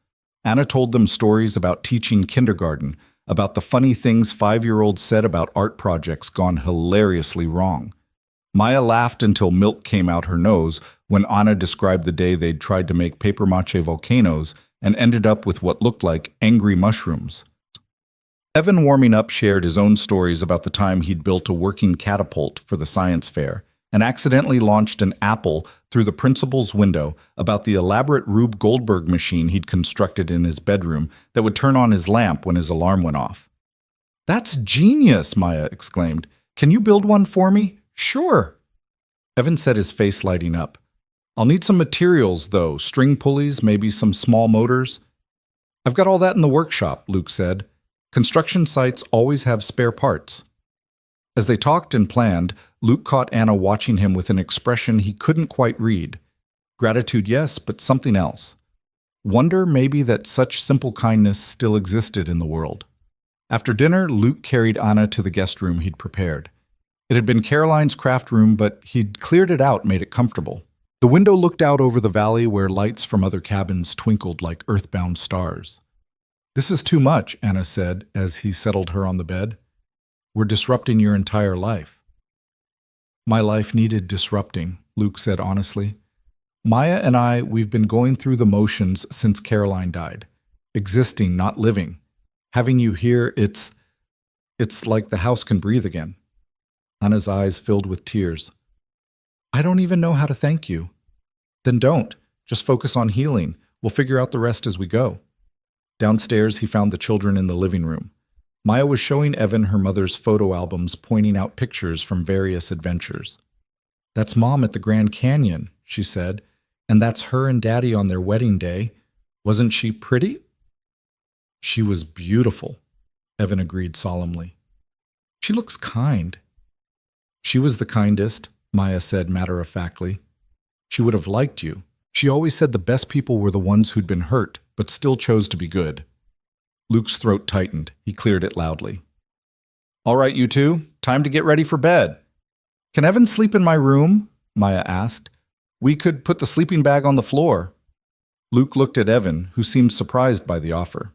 Anna told them stories about teaching kindergarten, about the funny things 5-year-olds said about art projects gone hilariously wrong. Maya laughed until milk came out her nose when Anna described the day they'd tried to make papier-mâché volcanoes and ended up with what looked like angry mushrooms. Evan, warming up, shared his own stories about the time he'd built a working catapult for the science fair and accidentally launched an apple through the principal's window, about the elaborate Rube Goldberg machine he'd constructed in his bedroom that would turn on his lamp when his alarm went off. "That's genius!" Maya exclaimed. "Can you build one for me?" "Sure." Evan said, his face lighting up. "I'll need some materials, though, string pulleys, maybe some small motors." "I've got all that in the workshop," Luke said. "Construction sites always have spare parts." As they talked and planned, Luke caught Anna watching him with an expression he couldn't quite read. Gratitude, yes, but something else. Wonder maybe that such simple kindness still existed in the world. After dinner, Luke carried Anna to the guest room he'd prepared. It had been Caroline's craft room, but he'd cleared it out, made it comfortable. The window looked out over the valley where lights from other cabins twinkled like earthbound stars. "This is too much," Anna said as he settled her on the bed. "We're disrupting your entire life." "My life needed disrupting," Luke said honestly. "Maya and we've been going through the motions since Caroline died. Existing, not living. Having you here, it's like the house can breathe again." Anna's eyes filled with tears. "I don't even know how to thank you." "Then don't. Just focus on healing. We'll figure out the rest as we go." Downstairs, he found the children in the living room. Maya was showing Evan her mother's photo albums, pointing out pictures from various adventures. "That's Mom at the Grand Canyon," she said, "and that's her and Daddy on their wedding day. Wasn't she pretty?" "She was beautiful," Evan agreed solemnly. "She looks kind." "She was the kindest," Maya said matter-of-factly. "She would have liked you. She always said the best people were the ones who'd been hurt, but still chose to be good." Luke's throat tightened. He cleared it loudly. "All right, you two. Time to get ready for bed." "Can Evan sleep in my room?" Maya asked. "We could put the sleeping bag on the floor." Luke looked at Evan, who seemed surprised by the offer.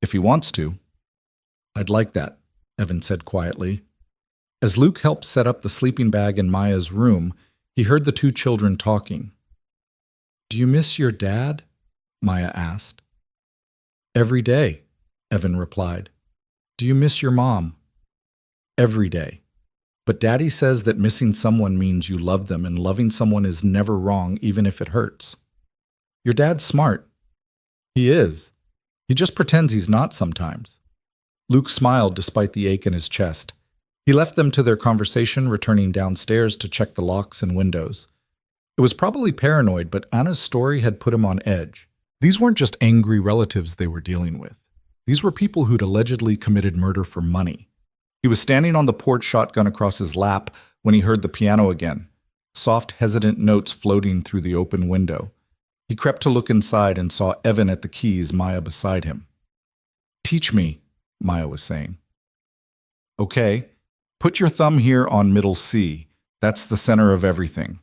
"If he wants to." "I'd like that," Evan said quietly. As Luke helped set up the sleeping bag in Maya's room, he heard the two children talking. "Do you miss your dad?" Maya asked. "Every day," Evan replied. "Do you miss your mom?" "Every day. But Daddy says that missing someone means you love them, and loving someone is never wrong, even if it hurts." "Your dad's smart." "He is. He just pretends he's not sometimes." Luke smiled despite the ache in his chest. He left them to their conversation, returning downstairs to check the locks and windows. It was probably paranoid, but Anna's story had put him on edge. These weren't just angry relatives they were dealing with. These were people who'd allegedly committed murder for money. He was standing on the porch, shotgun across his lap, when he heard the piano again, soft, hesitant notes floating through the open window. He crept to look inside and saw Evan at the keys, Maya beside him. "Teach me," Maya was saying. "Okay. Put your thumb here on middle C. That's the center of everything."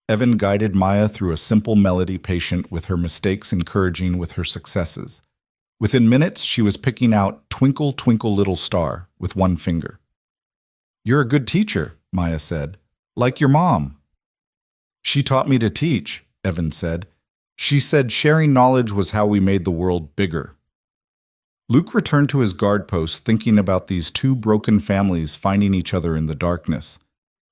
Evan guided Maya through a simple melody, patient with her mistakes, encouraging with her successes. Within minutes, she was picking out "Twinkle, Twinkle, Little Star" with one finger. "You're a good teacher," Maya said. "Like your mom." "She taught me to teach," Evan said. "She said sharing knowledge was how we made the world bigger." Luke returned to his guard post, thinking about these two broken families finding each other in the darkness.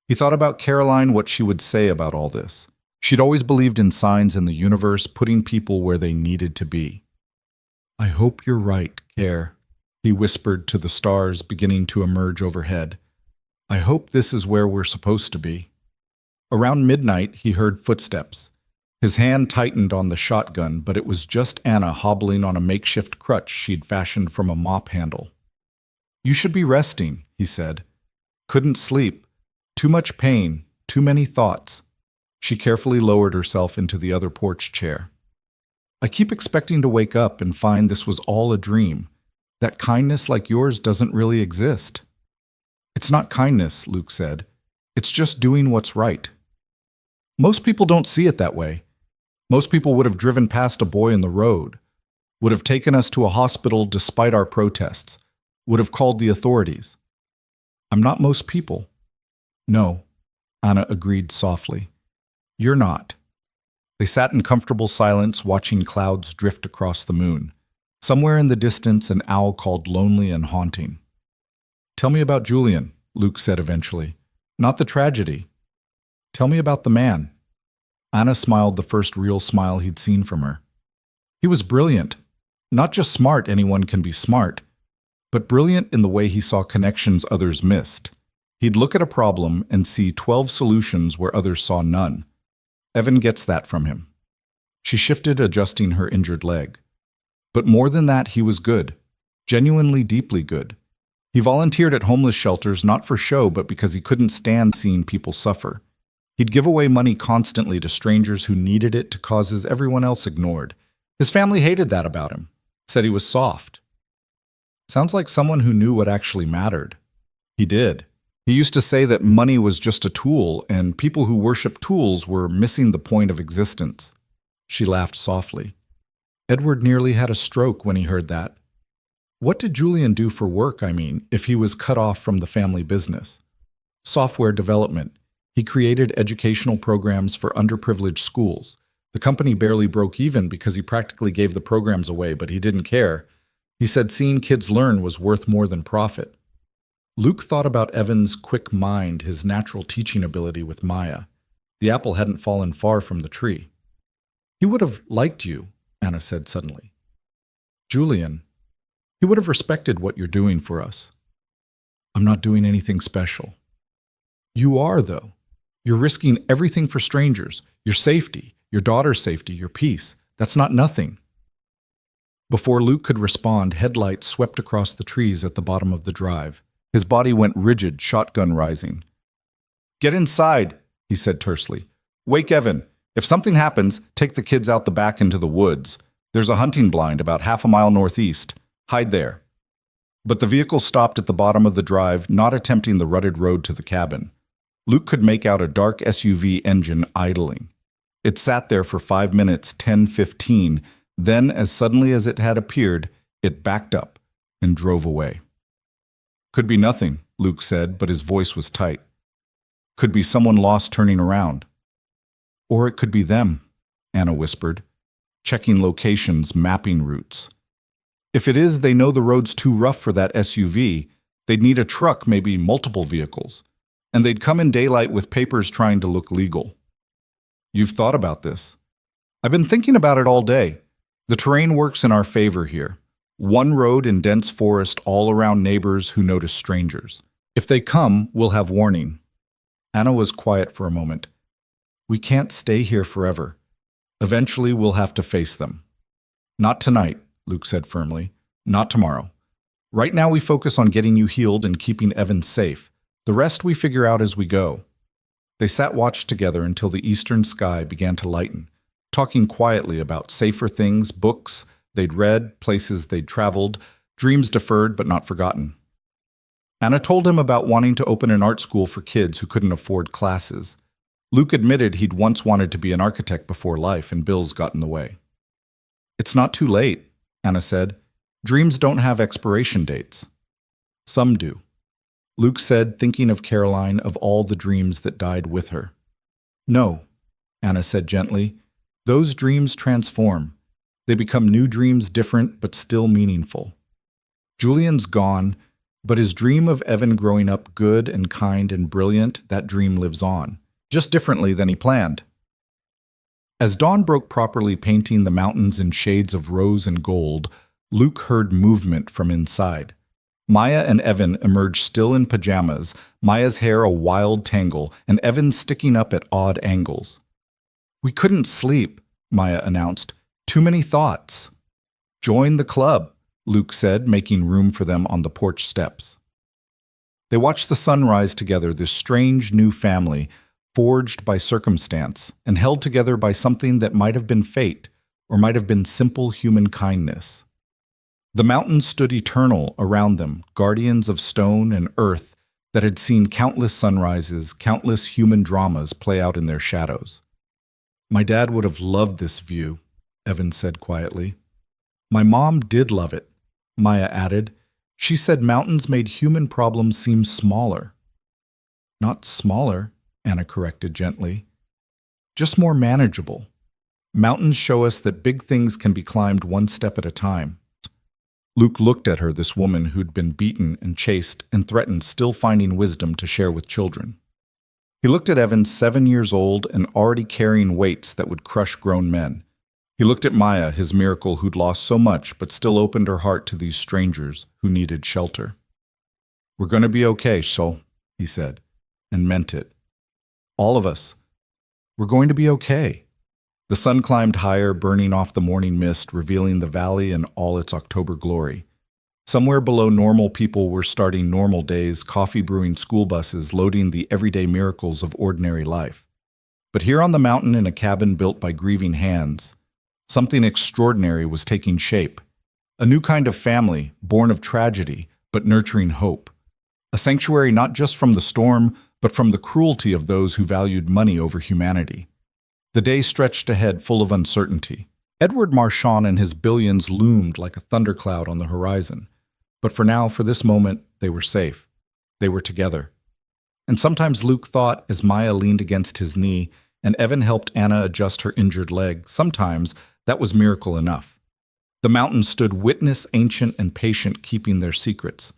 He thought about Caroline, what she would say about all this. She'd always believed in signs in the universe, putting people where they needed to be. "I hope you're right, Care," he whispered to the stars beginning to emerge overhead. "I hope this is where we're supposed to be." Around midnight, he heard footsteps. His hand tightened on the shotgun, but it was just Anna hobbling on a makeshift crutch she'd fashioned from a mop handle. "You should be resting," he said. "Couldn't sleep. Too much pain. Too many thoughts." She carefully lowered herself into the other porch chair. "I keep expecting to wake up and find this was all a dream, that kindness like yours doesn't really exist." "It's not kindness," Luke said. "It's just doing what's right." Most people don't see it that way. Most people would have driven past a boy in the road, would have taken us to a hospital despite our protests, would have called the authorities. "I'm not most people." "No," Anna agreed softly. "You're not." They sat in comfortable silence, watching clouds drift across the moon. Somewhere in the distance, an owl called lonely and haunting. "Tell me about Julian," Luke said eventually. "Not the tragedy. Tell me about the man." Anna smiled, the first real smile he'd seen from her. "He was brilliant. Not just smart, anyone can be smart, but brilliant in the way he saw connections others missed. He'd look at a problem and see 12 solutions where others saw none. Evan gets that from him." She shifted, adjusting her injured leg. "But more than that, he was good. Genuinely deeply good. He volunteered at homeless shelters not for show, but because he couldn't stand seeing people suffer. He'd give away money constantly to strangers who needed it to causes everyone else ignored. His family hated that about him, said he was soft." "Sounds like someone who knew what actually mattered." "He did. He used to say that money was just a tool, and people who worship tools were missing the point of existence." She laughed softly. "Edward nearly had a stroke when he heard that." "What did Julian do for work, I mean, if he was cut off from the family business?" "Software development. He created educational programs for underprivileged schools. The company barely broke even because he practically gave the programs away, but he didn't care. He said seeing kids learn was worth more than profit." Luke thought about Evan's quick mind, his natural teaching ability with Maya. The apple hadn't fallen far from the tree. "He would have liked you," Anna said suddenly. "Julian, he would have respected what you're doing for us." "I'm not doing anything special." "You are, though. You're risking everything for strangers, your safety, your daughter's safety, your peace. That's not nothing." Before Luke could respond, headlights swept across the trees at the bottom of the drive. His body went rigid, shotgun rising. "Get inside," he said tersely. "Wake Evan. If something happens, take the kids out the back into the woods. There's a hunting blind about half a mile northeast. Hide there." But the vehicle stopped at the bottom of the drive, not attempting the rutted road to the cabin. Luke could make out a dark SUV engine idling. It sat there for 5 minutes, 10:15. Then, as suddenly as it had appeared, it backed up and drove away. "Could be nothing," Luke said, but his voice was tight. "Could be someone lost turning around." "Or it could be them," Anna whispered, checking locations, mapping routes. "If it is, they know the road's too rough for that SUV. They'd need a truck, maybe multiple vehicles. And they'd come in daylight with papers trying to look legal." "You've thought about this?" "I've been thinking about it all day. The terrain works in our favor here. One road in dense forest all around neighbors who notice strangers. If they come, we'll have warning." Anna was quiet for a moment. "We can't stay here forever. Eventually, we'll have to face them." "Not tonight," Luke said firmly. "Not tomorrow. Right now we focus on getting you healed and keeping Evan safe. The rest we figure out as we go." They sat watched together until the eastern sky began to lighten, talking quietly about safer things, books they'd read, places they'd traveled, dreams deferred but not forgotten. Anna told him about wanting to open an art school for kids who couldn't afford classes. Luke admitted he'd once wanted to be an architect before life, and bills got in the way. "It's not too late," Anna said. "Dreams don't have expiration dates." "Some do," Luke said, thinking of Caroline, of all the dreams that died with her. "No," Anna said gently. "Those dreams transform. They become new dreams, different but still meaningful. Julian's gone, but his dream of Evan growing up good and kind and brilliant, that dream lives on, just differently than he planned." As dawn broke properly painting the mountains in shades of rose and gold, Luke heard movement from inside. Maya and Evan emerged still in pajamas, Maya's hair a wild tangle, and Evan sticking up at odd angles. "We couldn't sleep," Maya announced. "Too many thoughts." "Join the club," Luke said, making room for them on the porch steps. They watched the sun rise together, this strange new family, forged by circumstance and held together by something that might have been fate or might have been simple human kindness. The mountains stood eternal around them, guardians of stone and earth that had seen countless sunrises, countless human dramas play out in their shadows. "My dad would have loved this view," Evan said quietly. "My mom did love it," Maya added. "She said mountains made human problems seem smaller." "Not smaller," Anna corrected gently. "Just more manageable. Mountains show us that big things can be climbed one step at a time." Luke looked at her, this woman who'd been beaten and chased and threatened, still finding wisdom to share with children. He looked at Evan, 7 years old and already carrying weights that would crush grown men. He looked at Maya, his miracle who'd lost so much but still opened her heart to these strangers who needed shelter. "We're going to be okay, Shol," he said, and meant it. "All of us. We're going to be okay." The sun climbed higher, burning off the morning mist, revealing the valley in all its October glory. Somewhere below normal people were starting normal days, coffee brewing school buses, loading the everyday miracles of ordinary life. But here on the mountain in a cabin built by grieving hands, something extraordinary was taking shape. A new kind of family, born of tragedy, but nurturing hope. A sanctuary not just from the storm, but from the cruelty of those who valued money over humanity. The day stretched ahead full of uncertainty. Edward Marchand and his billions loomed like a thundercloud on the horizon. But for now, for this moment, they were safe. They were together. And sometimes Luke thought, as Maya leaned against his knee and Evan helped Anna adjust her injured leg, sometimes that was miracle enough. The mountains stood witness, ancient and patient, keeping their secrets.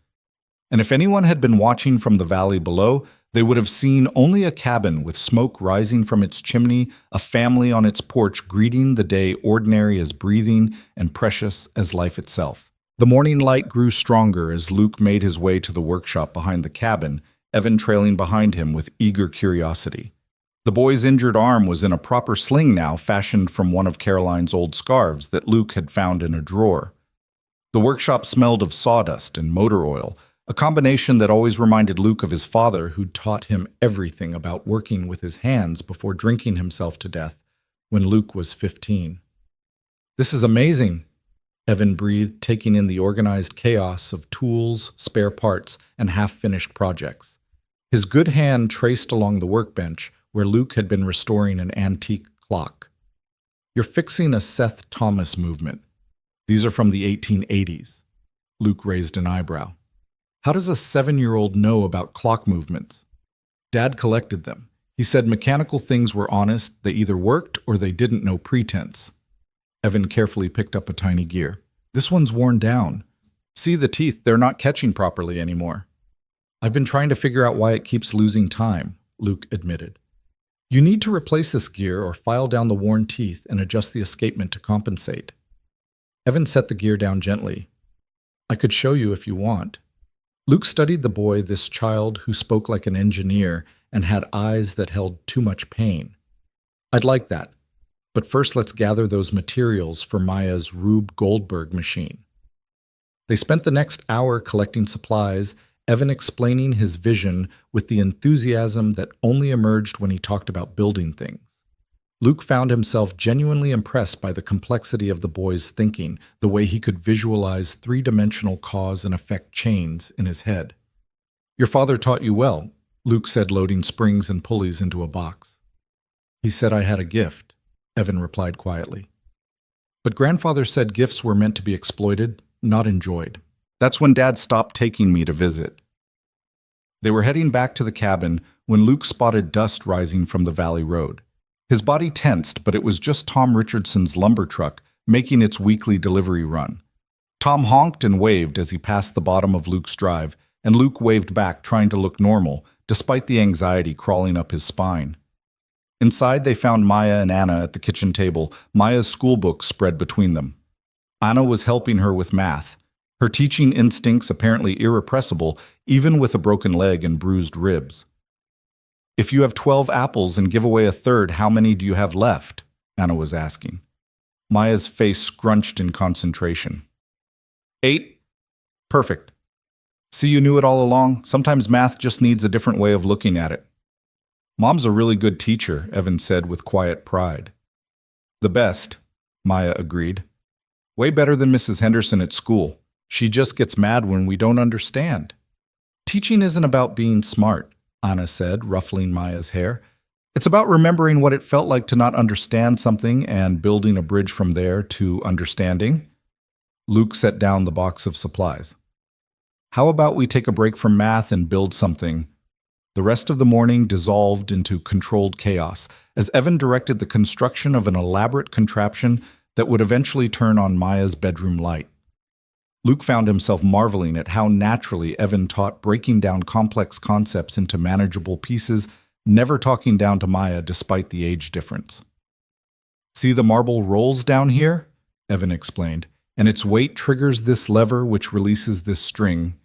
And if anyone had been watching from the valley below, they would have seen only a cabin with smoke rising from its chimney, a family on its porch greeting the day ordinary as breathing and precious as life itself. The morning light grew stronger as Luke made his way to the workshop behind the cabin, Evan trailing behind him with eager curiosity. The boy's injured arm was in a proper sling now, fashioned from one of Caroline's old scarves that Luke had found in a drawer. The workshop smelled of sawdust and motor oil, a combination that always reminded Luke of his father, who'd taught him everything about working with his hands before drinking himself to death when Luke was 15. "This is amazing," Evan breathed, taking in the organized chaos of tools, spare parts, and half-finished projects. His good hand traced along the workbench where Luke had been restoring an antique clock. "You're fixing a Seth Thomas movement. These are from the 1880s. Luke raised an eyebrow. "How does a 7-year-old know about clock movements?" "Dad collected them. He said mechanical things were honest, they either worked or they didn't know pretense." Evan carefully picked up a tiny gear. "This one's worn down. See the teeth, they're not catching properly anymore." "I've been trying to figure out why it keeps losing time," Luke admitted. "You need to replace this gear or file down the worn teeth and adjust the escapement to compensate." Evan set the gear down gently. "I could show you if you want." Luke studied the boy, this child who spoke like an engineer and had eyes that held too much pain. "I'd like that. But first let's gather those materials for Maya's Rube Goldberg machine." They spent the next hour collecting supplies, Evan explaining his vision with the enthusiasm that only emerged when he talked about building things. Luke found himself genuinely impressed by the complexity of the boy's thinking, the way he could visualize three-dimensional cause and effect chains in his head. "Your father taught you well," Luke said, loading springs and pulleys into a box. "He said I had a gift," Evan replied quietly. "But grandfather said gifts were meant to be exploited, not enjoyed. That's when Dad stopped taking me to visit." They were heading back to the cabin when Luke spotted dust rising from the valley road. His body tensed, but it was just Tom Richardson's lumber truck making its weekly delivery run. Tom honked and waved as he passed the bottom of Luke's drive, and Luke waved back, trying to look normal, despite the anxiety crawling up his spine. Inside, they found Maya and Anna at the kitchen table, Maya's schoolbook spread between them. Anna was helping her with math, her teaching instincts apparently irrepressible, even with a broken leg and bruised ribs. "If you have 12 apples and give away a third, how many do you have left?" Anna was asking. Maya's face scrunched in concentration. 8. Perfect. See, you knew it all along. Sometimes math just needs a different way of looking at it. Mom's a really good teacher, Evan said with quiet pride. The best, Maya agreed. Way better than Mrs. Henderson at school. She just gets mad when we don't understand. Teaching isn't about being smart, Anna said, ruffling Maya's hair. It's about remembering what it felt like to not understand something and building a bridge from there to understanding. Luke set down the box of supplies. How about we take a break from math and build something? The rest of the morning dissolved into controlled chaos as Evan directed the construction of an elaborate contraption that would eventually turn on Maya's bedroom light. Luke found himself marveling at how naturally Evan taught breaking down complex concepts into manageable pieces, never talking down to Maya despite the age difference. "See the marble rolls down here?" Evan explained, "and its weight triggers this lever which releases this string,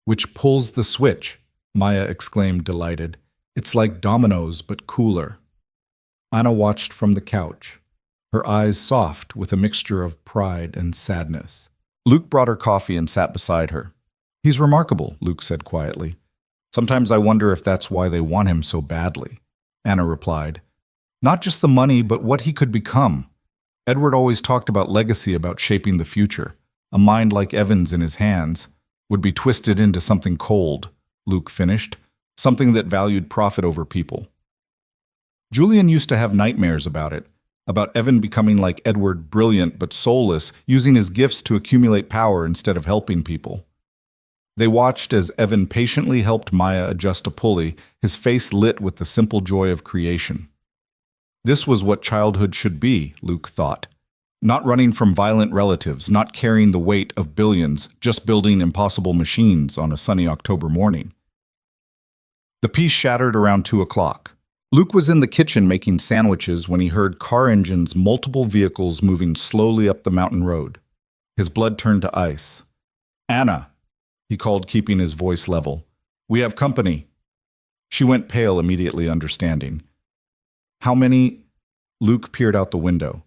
which pulls the switch," Maya exclaimed, delighted. "It's like dominoes, but cooler." Anna watched from the couch, her eyes soft with a mixture of pride and sadness. Luke brought her coffee and sat beside her. "He's remarkable," Luke said quietly. "Sometimes I wonder if that's why they want him so badly," Anna replied. "Not just the money, but what he could become. Edward always talked about legacy, about shaping the future. A mind like Evan's in his hands would be twisted into something cold," Luke finished, "something that valued profit over people." Julian used to have nightmares about it, about Evan becoming like Edward, brilliant but soulless, using his gifts to accumulate power instead of helping people. They watched as Evan patiently helped Maya adjust a pulley, his face lit with the simple joy of creation. This was what childhood should be, Luke thought. Not running from violent relatives, not carrying the weight of billions, just building impossible machines on a sunny October morning. The piece shattered around 2 o'clock. Luke was in the kitchen making sandwiches when he heard car engines, multiple vehicles moving slowly up the mountain road. His blood turned to ice. "Anna," he called, keeping his voice level. "We have company." She went pale, immediately understanding. "How many?" Luke peered out the window.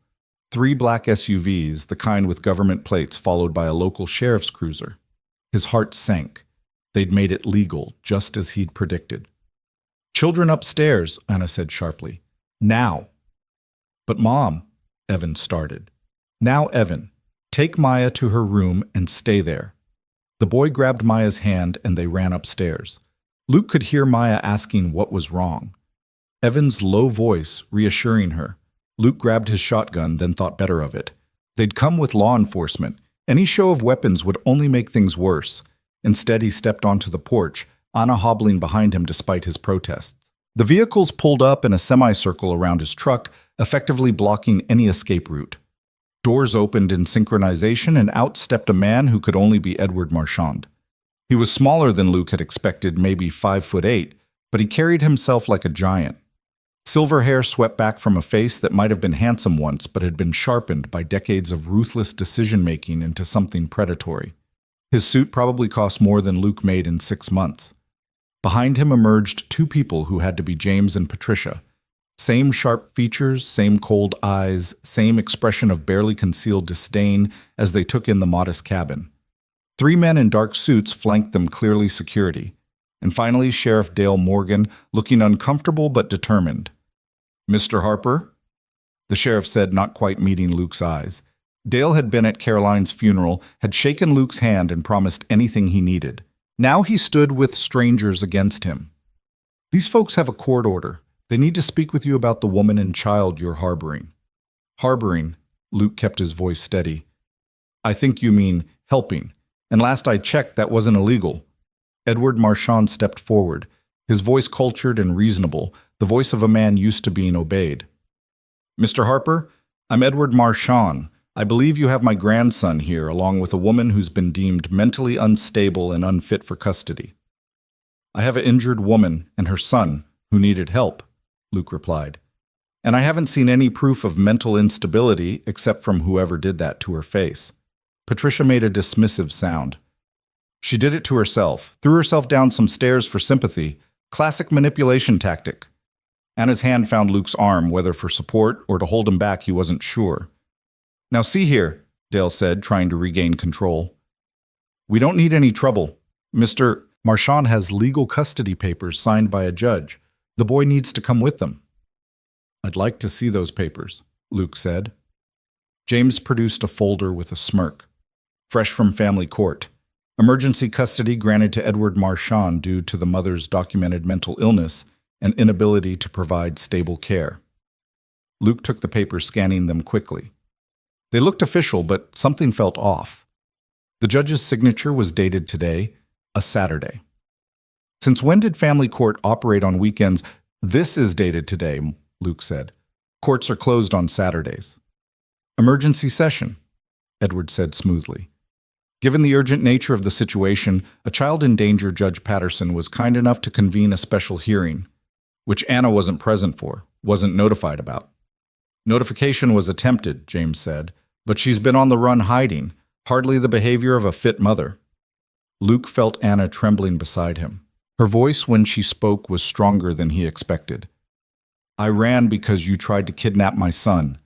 3 black SUVs, the kind with government plates, followed by a local sheriff's cruiser. His heart sank. They'd made it legal, just as he'd predicted. "Children upstairs," Anna said sharply. "Now." "But Mom," Evan started. "Now, Evan, take Maya to her room and stay there." The boy grabbed Maya's hand and they ran upstairs. Luke could hear Maya asking what was wrong. Evan's low voice reassuring her. Luke grabbed his shotgun, then thought better of it. They'd come with law enforcement. Any show of weapons would only make things worse. Instead, he stepped onto the porch, Anna hobbling behind him despite his protests. The vehicles pulled up in a semicircle around his truck, effectively blocking any escape route. Doors opened in synchronization and out stepped a man who could only be Edward Marchand. He was smaller than Luke had expected, maybe 5'8", but he carried himself like a giant. Silver hair swept back from a face that might have been handsome once but had been sharpened by decades of ruthless decision-making into something predatory. His suit probably cost more than Luke made in 6 months. Behind him emerged 2 people who had to be James and Patricia. Same sharp features, same cold eyes, same expression of barely concealed disdain as they took in the modest cabin. 3 men in dark suits flanked them, clearly security. And finally, Sheriff Dale Morgan, looking uncomfortable but determined. "Mr. Harper?" the sheriff said, not quite meeting Luke's eyes. Dale had been at Caroline's funeral, had shaken Luke's hand and promised anything he needed. Now he stood with strangers against him. "These folks have a court order. They need to speak with you about the woman and child you're harboring." "Harboring," Luke kept his voice steady. "I think you mean helping. And last I checked, that wasn't illegal." Edward Marchand stepped forward, his voice cultured and reasonable, the voice of a man used to being obeyed. "Mr. Harper, I'm Edward Marchand. I believe you have my grandson here, along with a woman who's been deemed mentally unstable and unfit for custody." "I have an injured woman and her son who needed help," Luke replied. And I haven't seen any proof of mental instability except from whoever did that to her face. Patricia made a dismissive sound. She did it to herself, threw herself down some stairs for sympathy. Classic manipulation tactic. Anna's hand found Luke's arm, whether for support or to hold him back, he wasn't sure. Now see here, Dale said, trying to regain control. We don't need any trouble. Mr. Marchand has legal custody papers signed by a judge. The boy needs to come with them. I'd like to see those papers, Luke said. James produced a folder with a smirk. Fresh from family court. Emergency custody granted to Edward Marchand due to the mother's documented mental illness and inability to provide stable care. Luke took the papers, scanning them quickly. They looked official, but something felt off. The judge's signature was dated today, a Saturday. Since when did family court operate on weekends? This is dated today, Luke said. Courts are closed on Saturdays. Emergency session, Edward said smoothly. Given the urgent nature of the situation, a child in danger Judge Patterson was kind enough to convene a special hearing, which Anna wasn't present for, wasn't notified about. Notification was attempted, James said, but she's been on the run hiding, hardly the behavior of a fit mother. Luke felt Anna trembling beside him. Her voice when she spoke was stronger than he expected. I ran because you tried to kidnap my son,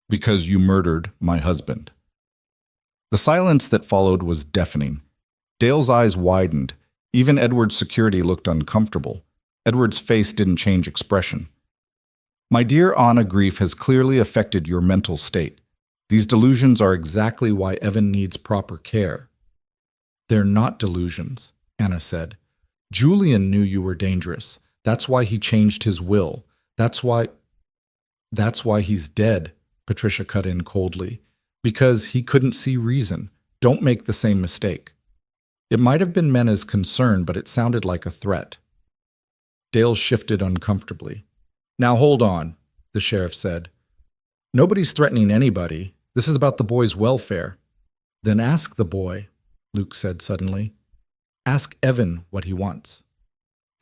because you murdered my husband. The silence that followed was deafening. Dale's eyes widened. Even Edward's security looked uncomfortable. Edward's face didn't change expression. My dear Anna, grief has clearly affected your mental state. These delusions are exactly why Evan needs proper care. They're not delusions, Anna said. Julian knew you were dangerous. That's why he changed his will. That's why he's dead, Patricia cut in coldly. Because he couldn't see reason. Don't make the same mistake. It might have been meant as concern, but it sounded like a threat. Dale shifted uncomfortably. Now hold on, the sheriff said. Nobody's threatening anybody. This is about the boy's welfare. Then ask the boy, Luke said suddenly. Ask Evan what he wants.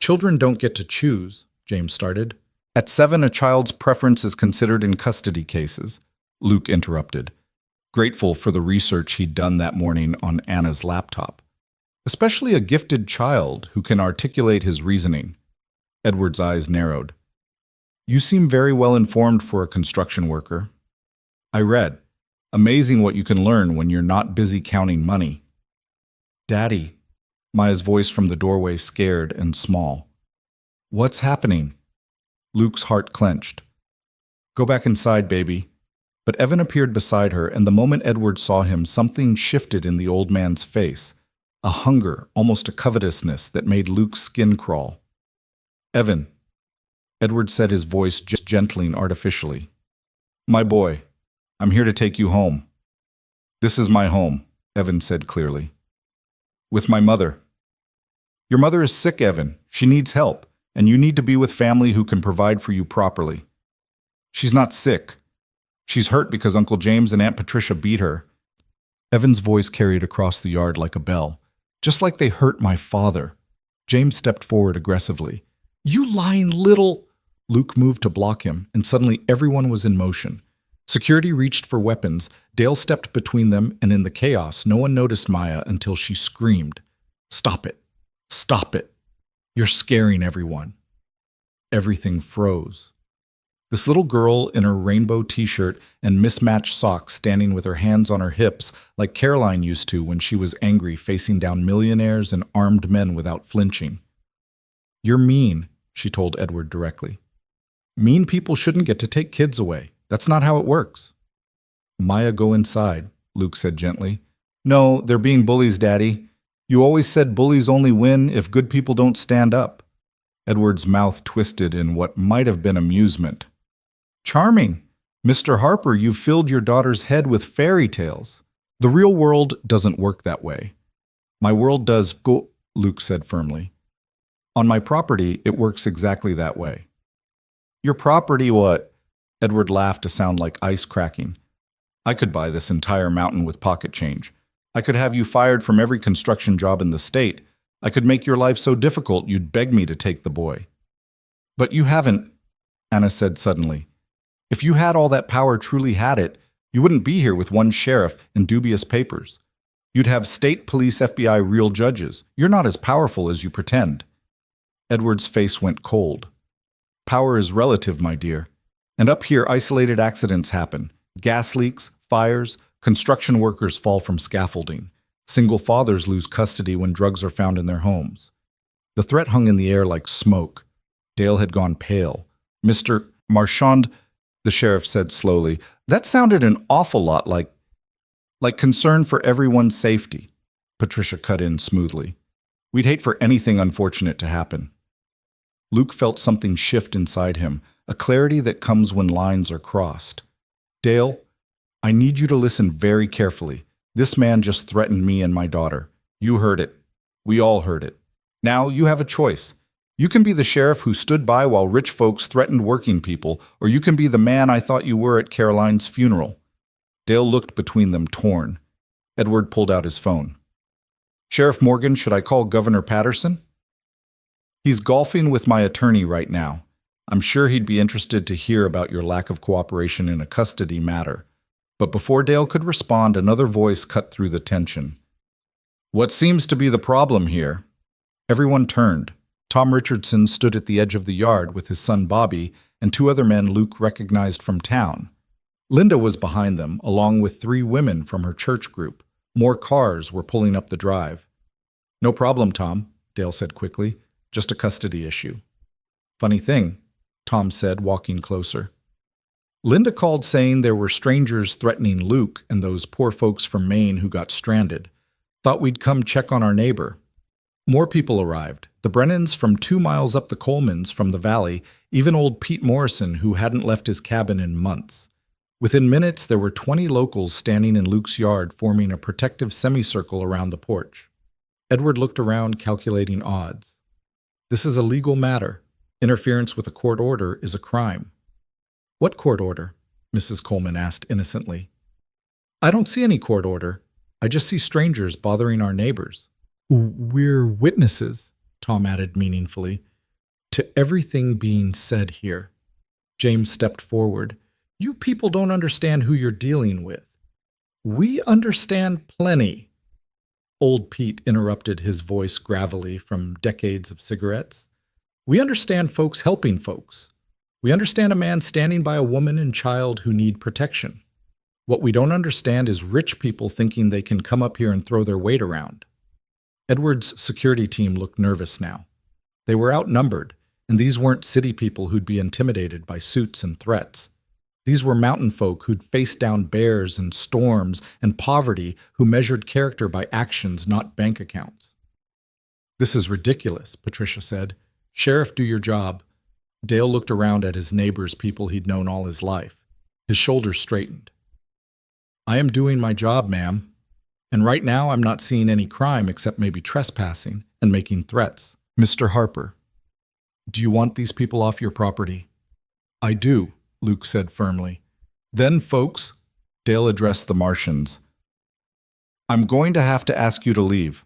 Children don't get to choose, James started. At 7, a child's preference is considered in custody cases, Luke interrupted, grateful for the research he'd done that morning on Anna's laptop. Especially a gifted child who can articulate his reasoning. Edward's eyes narrowed. You seem very well informed for a construction worker. I read. Amazing what you can learn when you're not busy counting money. Daddy, Maya's voice from the doorway scared and small. What's happening? Luke's heart clenched. Go back inside, baby. But Evan appeared beside her, and the moment Edward saw him, something shifted in the old man's face. A hunger, almost a covetousness, that made Luke's skin crawl. Evan, Edward said, his voice gentling artificially. My boy, I'm here to take you home. This is my home, Evan said clearly. With my mother. Your mother is sick, Evan. She needs help, and you need to be with family who can provide for you properly. She's not sick. She's hurt because Uncle James and Aunt Patricia beat her. Evan's voice carried across the yard like a bell. Just like they hurt my father. James stepped forward aggressively. You lying little... Luke moved to block him, and suddenly everyone was in motion. Security reached for weapons. Dale stepped between them, and in the chaos, no one noticed Maya until she screamed. Stop it. Stop it. You're scaring everyone. Everything froze. This little girl in her rainbow t-shirt and mismatched socks standing with her hands on her hips like Caroline used to when she was angry, facing down millionaires and armed men without flinching. You're mean, she told Edward directly. Mean people shouldn't get to take kids away. That's not how it works. Maya, go inside, Luke said gently. No, they're being bullies, Daddy. You always said bullies only win if good people don't stand up. Edward's mouth twisted in what might have been amusement. Charming. Mr. Harper, you've filled your daughter's head with fairy tales. The real world doesn't work that way. My world does, go, Luke said firmly. On my property, it works exactly that way. Your property what? Edward laughed to sound like ice cracking. I could buy this entire mountain with pocket change. I could have you fired from every construction job in the state. I could make your life so difficult you'd beg me to take the boy. But you haven't, Anna said suddenly. If you had all that power, truly had it, you wouldn't be here with one sheriff and dubious papers. You'd have state police, FBI, real judges. You're not as powerful as you pretend. Edward's face went cold. Power is relative, my dear. And up here, isolated accidents happen. Gas leaks, fires, construction workers fall from scaffolding. Single fathers lose custody when drugs are found in their homes. The threat hung in the air like smoke. Dale had gone pale. Mr. Marchand, the sheriff said slowly, that sounded an awful lot like concern for everyone's safety. Patricia cut in smoothly. We'd hate for anything unfortunate to happen. Luke felt something shift inside him, a clarity that comes when lines are crossed. Dale, I need you to listen very carefully. This man just threatened me and my daughter. You heard it. We all heard it. Now you have a choice. You can be the sheriff who stood by while rich folks threatened working people, or you can be the man I thought you were at Caroline's funeral. Dale looked between them, torn. Edward pulled out his phone. Sheriff Morgan, should I call Governor Patterson? He's golfing with my attorney right now. I'm sure he'd be interested to hear about your lack of cooperation in a custody matter. But before Dale could respond, another voice cut through the tension. What seems to be the problem here? Everyone turned. Tom Richardson stood at the edge of the yard with his son Bobby and two other men Luke recognized from town. Linda was behind them, along with three women from her church group. More cars were pulling up the drive. No problem, Tom, Dale said quickly. Just a custody issue. Funny thing, Tom said, walking closer. Linda called saying there were strangers threatening Luke and those poor folks from Maine who got stranded. Thought we'd come check on our neighbor. More people arrived. The Brennans from 2 miles up the Colemans from the valley, even old Pete Morrison who hadn't left his cabin in months. Within minutes, there were 20 locals standing in Luke's yard forming a protective semicircle around the porch. Edward looked around, calculating odds. This is a legal matter. Interference with a court order is a crime. What court order? Mrs. Coleman asked innocently. I don't see any court order. I just see strangers bothering our neighbors. We're witnesses, Tom added meaningfully, to everything being said here. James stepped forward. You people don't understand who you're dealing with. We understand plenty. Old Pete interrupted, his voice gravelly from decades of cigarettes. We understand folks helping folks. We understand a man standing by a woman and child who need protection. What we don't understand is rich people thinking they can come up here and throw their weight around. Edward's security team looked nervous now. They were outnumbered, and these weren't city people who'd be intimidated by suits and threats. These were mountain folk who'd faced down bears and storms and poverty, who measured character by actions, not bank accounts. This is ridiculous, Patricia said. Sheriff, do your job. Dale looked around at his neighbors, people he'd known all his life. His shoulders straightened. I am doing my job, ma'am. And right now I'm not seeing any crime except maybe trespassing and making threats. Mr. Harper, do you want these people off your property? I do, Luke said firmly. Then, folks, Dale addressed the Martians. I'm going to have to ask you to leave.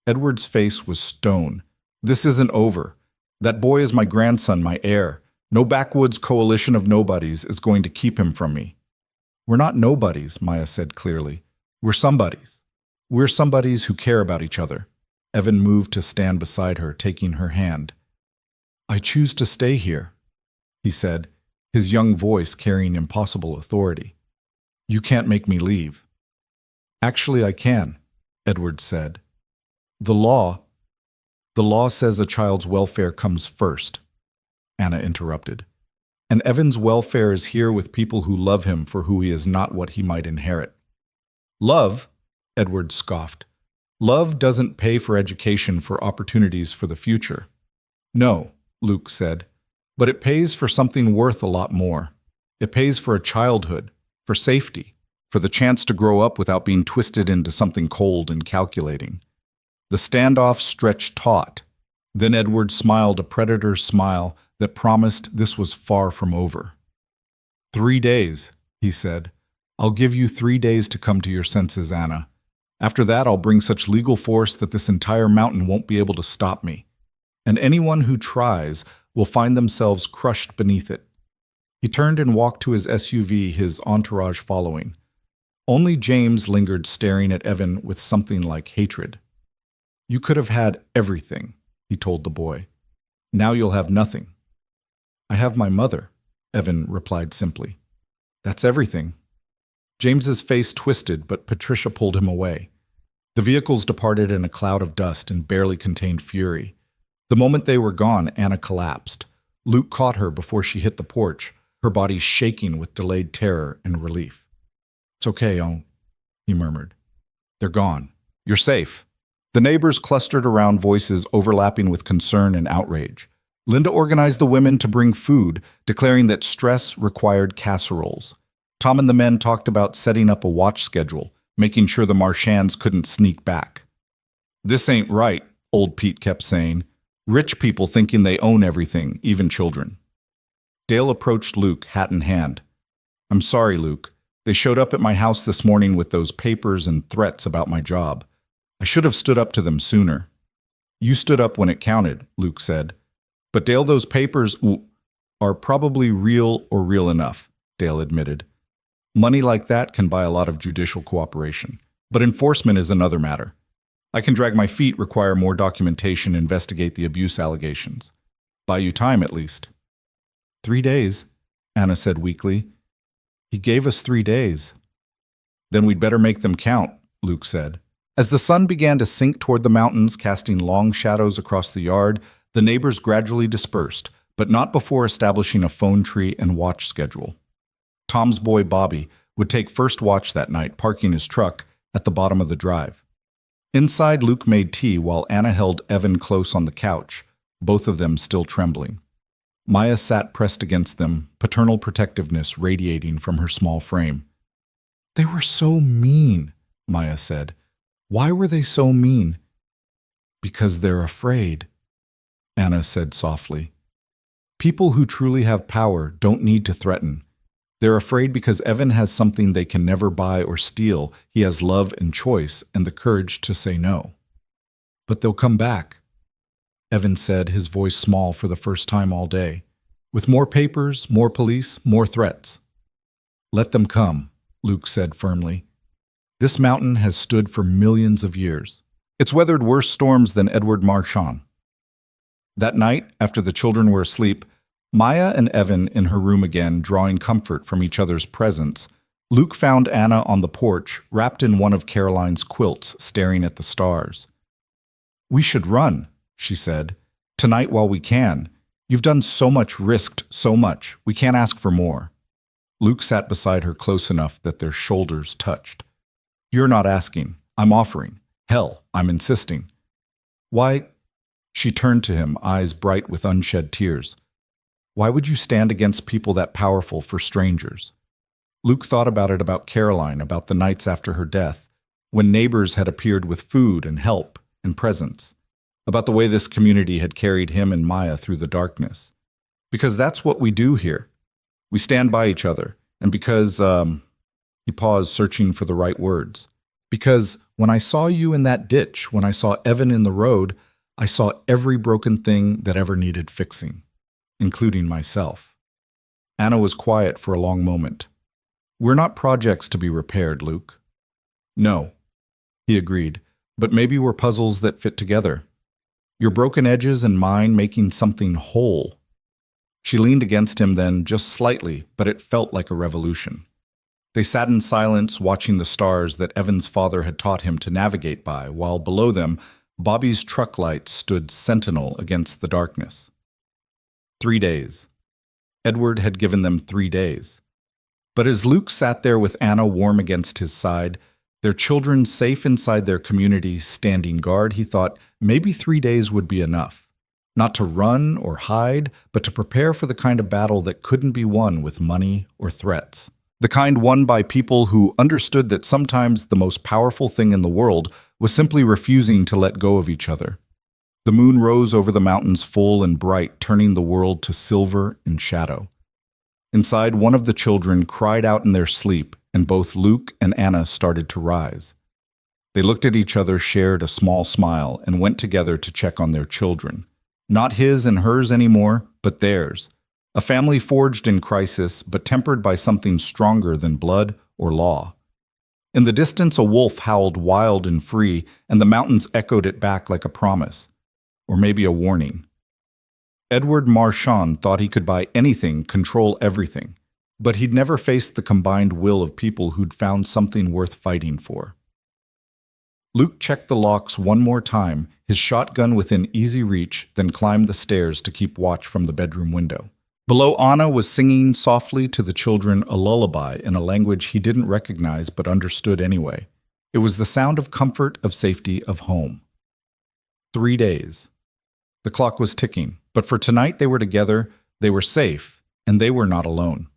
Edward's face was stone. This isn't over. That boy is my grandson, my heir. No backwoods coalition of nobodies is going to keep him from me. We're not nobodies, Maya said clearly. We're somebodies. We're somebodies who care about each other. Evan moved to stand beside her, taking her hand. I choose to stay here, he said, his young voice carrying impossible authority. You can't make me leave. Actually, I can, Edward said. The law says a child's welfare comes first, Anna interrupted. And Evan's welfare is here with people who love him for who he is, not what he might inherit. Love, Edward scoffed. Love doesn't pay for education, for opportunities for the future. No, Luke said, but it pays for something worth a lot more. It pays for a childhood, for safety, for the chance to grow up without being twisted into something cold and calculating. The standoff stretched taut. Then Edward smiled a predator's smile that promised this was far from over. 3 days, he said. I'll give you 3 days to come to your senses, Anna. After that, I'll bring such legal force that this entire mountain won't be able to stop me. And anyone who tries will find themselves crushed beneath it. He turned and walked to his SUV, his entourage following. Only James lingered, staring at Evan with something like hatred. "You could have had everything," he told the boy. "Now you'll have nothing." "I have my mother," Evan replied simply. "That's everything." James's face twisted, but Patricia pulled him away. The vehicles departed in a cloud of dust and barely contained fury. The moment they were gone, Anna collapsed. Luke caught her before she hit the porch, her body shaking with delayed terror and relief. "It's okay, he murmured. "They're gone. You're safe." The neighbors clustered around, voices overlapping with concern and outrage. Linda organized the women to bring food, declaring that stress required casseroles. Tom and the men talked about setting up a watch schedule, making sure the Marchands couldn't sneak back. "This ain't right," old Pete kept saying. "Rich people thinking they own everything, even children." Dale approached Luke, hat in hand. "I'm sorry, Luke. They showed up at my house this morning with those papers and threats about my job. I should have stood up to them sooner." "You stood up when it counted," Luke said. "But Dale, those papers are probably real or real enough," Dale admitted. "Money like that can buy a lot of judicial cooperation. But enforcement is another matter. I can drag my feet, require more documentation, investigate the abuse allegations. Buy you time, at least." 3 days, Anna said weakly. "He gave us 3 days." "Then we'd better make them count," Luke said. As the sun began to sink toward the mountains, casting long shadows across the yard, the neighbors gradually dispersed, but not before establishing a phone tree and watch schedule. Tom's boy, Bobby, would take first watch that night, parking his truck at the bottom of the drive. Inside, Luke made tea while Anna held Evan close on the couch, both of them still trembling. Maya sat pressed against them, paternal protectiveness radiating from her small frame. "They were so mean," Maya said. "Why were they so mean?" "Because they're afraid," Anna said softly. "People who truly have power don't need to threaten. They're afraid because Evan has something they can never buy or steal. He has love and choice and the courage to say no." "But they'll come back," Evan said, his voice small for the first time all day. "With more papers, more police, more threats." "Let them come," Luke said firmly. "This mountain has stood for millions of years. It's weathered worse storms than Edward Marchand." That night, after the children were asleep, Maya and Evan in her room again, drawing comfort from each other's presence, Luke found Anna on the porch, wrapped in one of Caroline's quilts, staring at the stars. "We should run," she said. "Tonight while we can. You've done so much, risked so much. We can't ask for more." Luke sat beside her close enough that their shoulders touched. "You're not asking. I'm offering. Hell, I'm insisting." "Why?" She turned to him, eyes bright with unshed tears. "Why would you stand against people that powerful for strangers?" Luke thought about Caroline, about the nights after her death, when neighbors had appeared with food and help and presents, about the way this community had carried him and Maya through the darkness. "Because that's what we do here. We stand by each other. And because, he paused, searching for the right words. "Because when I saw you in that ditch, when I saw Evan in the road, I saw every broken thing that ever needed fixing, including myself." Anna was quiet for a long moment. "We're not projects to be repaired, Luke." "No," he agreed, "but maybe we're puzzles that fit together. Your broken edges and mine making something whole." She leaned against him then, just slightly, but it felt like a revolution. They sat in silence, watching the stars that Evan's father had taught him to navigate by, while below them, Bobby's truck lights stood sentinel against the darkness. 3 days. Edward had given them 3 days. But as Luke sat there with Anna warm against his side, their children safe inside their community, standing guard, he thought maybe 3 days would be enough. Not to run or hide, but to prepare for the kind of battle that couldn't be won with money or threats. The kind won by people who understood that sometimes the most powerful thing in the world was simply refusing to let go of each other. The moon rose over the mountains full and bright, turning the world to silver and shadow. Inside, one of the children cried out in their sleep, and both Luke and Anna started to rise. They looked at each other, shared a small smile, and went together to check on their children. Not his and hers anymore, but theirs. A family forged in crisis, but tempered by something stronger than blood or law. In the distance, a wolf howled wild and free, and the mountains echoed it back like a promise, or maybe a warning. Edward Marchand thought he could buy anything, control everything, but he'd never faced the combined will of people who'd found something worth fighting for. Luke checked the locks one more time, his shotgun within easy reach, then climbed the stairs to keep watch from the bedroom window. Below, Anna was singing softly to the children a lullaby in a language he didn't recognize but understood anyway. It was the sound of comfort, of safety, of home. 3 days. The clock was ticking, but for tonight they were together, they were safe, and they were not alone.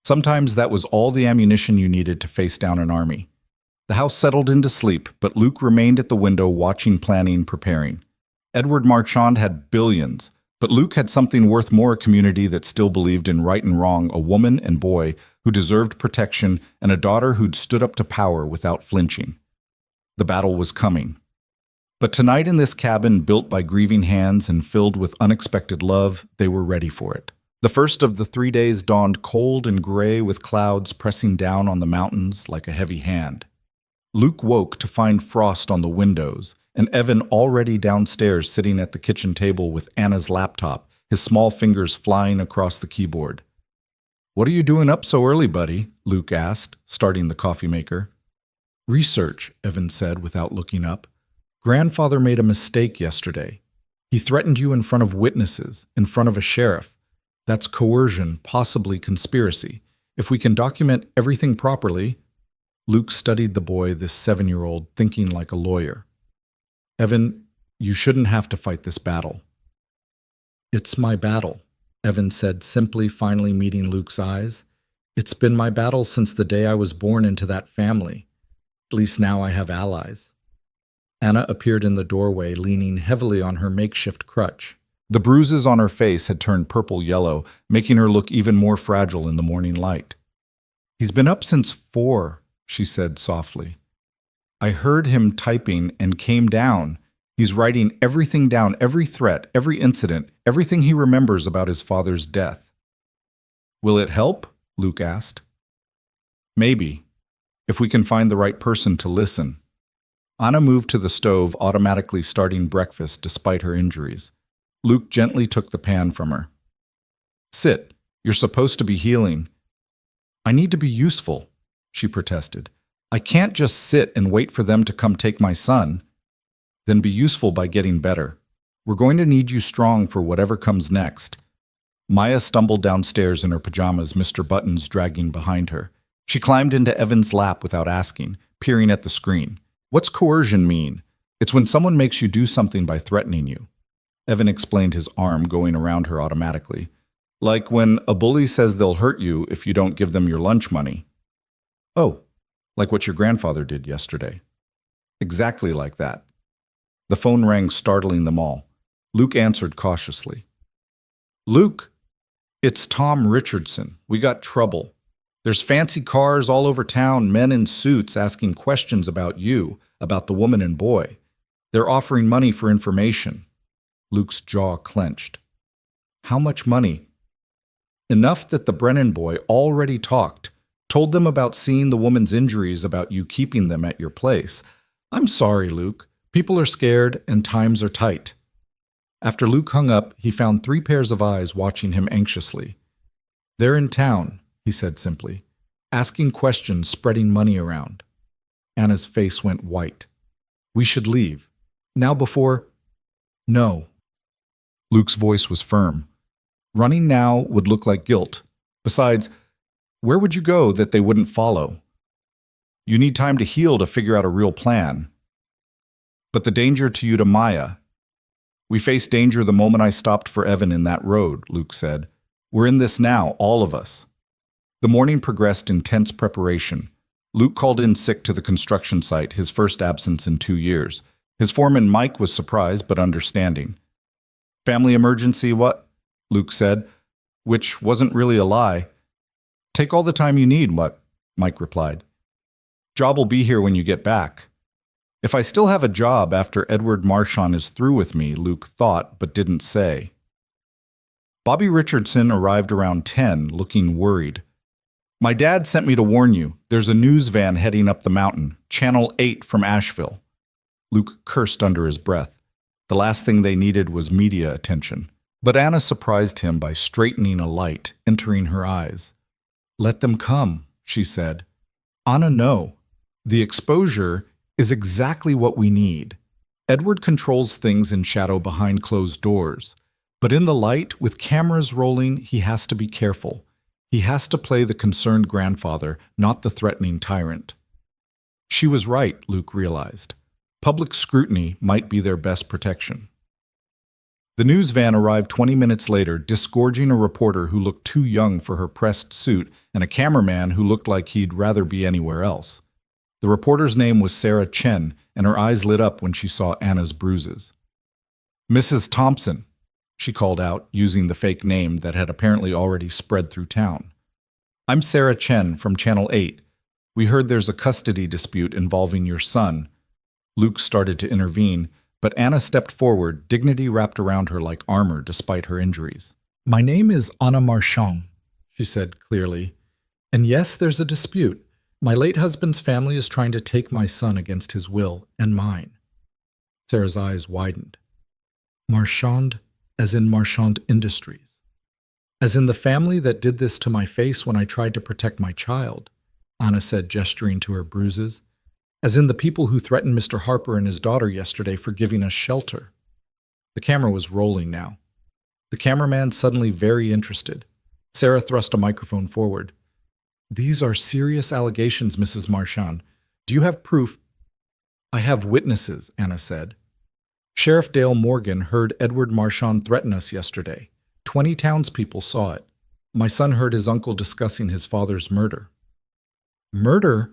Sometimes that was all the ammunition you needed to face down an army. The house settled into sleep, but Luke remained at the window watching, planning, preparing. Edward Marchand had billions, but Luke had something worth more: a community that still believed in right and wrong, a woman and boy who deserved protection, and a daughter who'd stood up to power without flinching. The battle was coming. But tonight in this cabin built by grieving hands and filled with unexpected love, they were ready for it. The first of the 3 days dawned cold and gray, with clouds pressing down on the mountains like a heavy hand. Luke woke to find frost on the windows, and Evan already downstairs sitting at the kitchen table with Anna's laptop, his small fingers flying across the keyboard. "What are you doing up so early, buddy?" Luke asked, starting the coffee maker. "Research," Evan said without looking up. "Grandfather made a mistake yesterday. He threatened you in front of witnesses, in front of a sheriff. That's coercion, possibly conspiracy. If we can document everything properly—" Luke studied the boy, this 7-year-old, thinking like a lawyer. "Evan, you shouldn't have to fight this battle." "It's my battle," Evan said simply, finally meeting Luke's eyes. "It's been my battle since the day I was born into that family. At least now I have allies." Anna appeared in the doorway, leaning heavily on her makeshift crutch. The bruises on her face had turned purple-yellow, making her look even more fragile in the morning light. "He's been up since 4, she said softly. "I heard him typing and came down. He's writing everything down, every threat, every incident, everything he remembers about his father's death." "Will it help?" Luke asked. "Maybe, if we can find the right person to listen." Anna moved to the stove, automatically starting breakfast despite her injuries. Luke gently took the pan from her. "Sit. You're supposed to be healing." "I need to be useful," she protested. "I can't just sit and wait for them to come take my son." "Then be useful by getting better. We're going to need you strong for whatever comes next." Maya stumbled downstairs in her pajamas, Mr. Buttons dragging behind her. She climbed into Evan's lap without asking, peering at the screen. "What's coercion mean?" "It's when someone makes you do something by threatening you." Evan explained, his arm going around her automatically. "Like when a bully says they'll hurt you if you don't give them your lunch money." "Oh, like what your grandfather did yesterday." "Exactly like that." The phone rang, startling them all. Luke answered cautiously. "Luke, it's Tom Richardson. We got trouble. There's fancy cars all over town, men in suits asking questions about you, about the woman and boy. They're offering money for information." Luke's jaw clenched. "How much money?" "Enough that the Brennan boy already talked. Told them about seeing the woman's injuries, about you keeping them at your place." "I'm sorry, Luke. People are scared and times are tight." After Luke hung up, he found 3 pairs of eyes watching him anxiously. "They're in town," he said simply, "asking questions, spreading money around." Anna's face went white. "We should leave. Now before—" "No." Luke's voice was firm. "Running now would look like guilt. Besides, where would you go that they wouldn't follow? You need time to heal to figure out a real plan." "But the danger to you, to Maya—" "We faced danger the moment I stopped for Evan in that road," Luke said. "We're in this now, all of us." The morning progressed in tense preparation. Luke called in sick to the construction site, his first absence in 2 years. His foreman Mike was surprised but understanding. "Family emergency, what?" Luke said, which wasn't really a lie. "Take all the time you need, what?" Mike replied. "Job will be here when you get back." If I still have a job after Edward Marchand is through with me, Luke thought but didn't say. Bobby Richardson arrived around 10, looking worried. My dad sent me to warn you. There's a news van heading up the mountain, Channel 8 from Asheville. Luke cursed under his breath. The last thing they needed was media attention. But Anna surprised him by straightening a light, entering her eyes. Let them come, she said. Anna, no. The exposure is exactly what we need. Edward controls things in shadow behind closed doors. But in the light, with cameras rolling, he has to be careful. He has to play the concerned grandfather, not the threatening tyrant. She was right, Luke realized. Public scrutiny might be their best protection. The news van arrived 20 minutes later, disgorging a reporter who looked too young for her pressed suit and a cameraman who looked like he'd rather be anywhere else. The reporter's name was Sarah Chen, and her eyes lit up when she saw Anna's bruises. Mrs. Thompson, she called out, using the fake name that had apparently already spread through town. I'm Sarah Chen from Channel 8. We heard there's a custody dispute involving your son. Luke started to intervene, but Anna stepped forward, dignity wrapped around her like armor despite her injuries. My name is Anna Marchand, she said clearly. And yes, there's a dispute. My late husband's family is trying to take my son against his will and mine. Sarah's eyes widened. Marchand, as in Marchand Industries. As in the family that did this to my face when I tried to protect my child, Anna said, gesturing to her bruises. As in the people who threatened Mr. Harper and his daughter yesterday for giving us shelter. The camera was rolling now. The cameraman suddenly very interested. Sarah thrust a microphone forward. These are serious allegations, Mrs. Marchand. Do you have proof? I have witnesses, Anna said. Sheriff Dale Morgan heard Edward Marchand threaten us yesterday. 20 townspeople saw it. My son heard his uncle discussing his father's murder. Murder?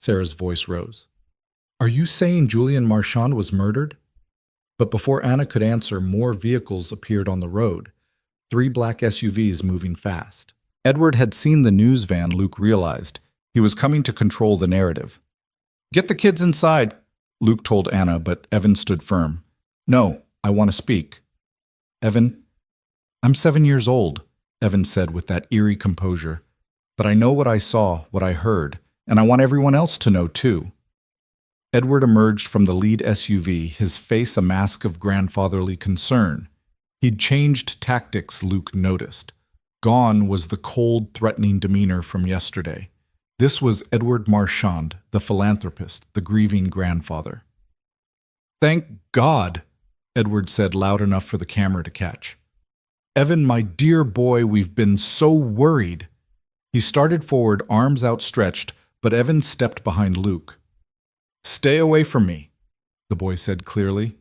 Sarah's voice rose. Are you saying Julian Marchand was murdered? But before Anna could answer, more vehicles appeared on the road, 3 black SUVs moving fast. Edward had seen the news van, Luke realized. He was coming to control the narrative. Get the kids inside, Luke told Anna, but Evan stood firm. No, I want to speak. Evan, I'm 7 years old, Evan said with that eerie composure. But I know what I saw, what I heard, and I want everyone else to know too. Edward emerged from the lead SUV, his face a mask of grandfatherly concern. He'd changed tactics, Luke noticed. Gone was the cold, threatening demeanor from yesterday. This was Edward Marchand, the philanthropist, the grieving grandfather. Thank God, Edward said loud enough for the camera to catch. Evan, my dear boy, we've been so worried. He started forward, arms outstretched, but Evan stepped behind Luke. Stay away from me, the boy said clearly.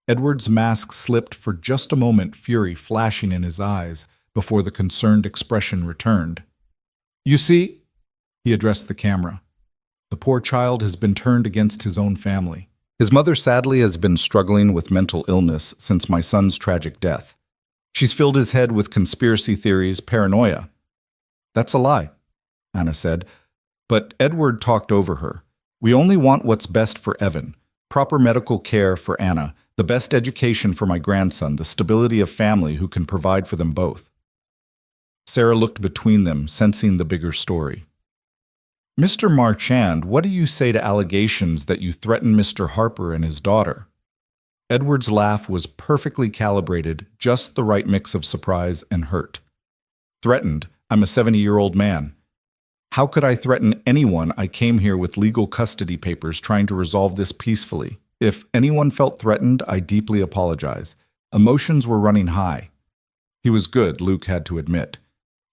Edward's mask slipped for just a moment, fury flashing in his eyes, before the concerned expression returned. You see, he addressed the camera. The poor child has been turned against his own family. His mother sadly has been struggling with mental illness since my son's tragic death. She's filled his head with conspiracy theories, paranoia. That's a lie, Anna said, but Edward talked over her. We only want what's best for Evan, proper medical care for Anna, the best education for my grandson, the stability of family who can provide for them both. Sarah looked between them, sensing the bigger story. Mr. Marchand, what do you say to allegations that you threatened Mr. Harper and his daughter? Edward's laugh was perfectly calibrated, just the right mix of surprise and hurt. Threatened? I'm a 70-year-old man. How could I threaten anyone? I came here with legal custody papers trying to resolve this peacefully. If anyone felt threatened, I deeply apologize. Emotions were running high. He was good, Luke had to admit.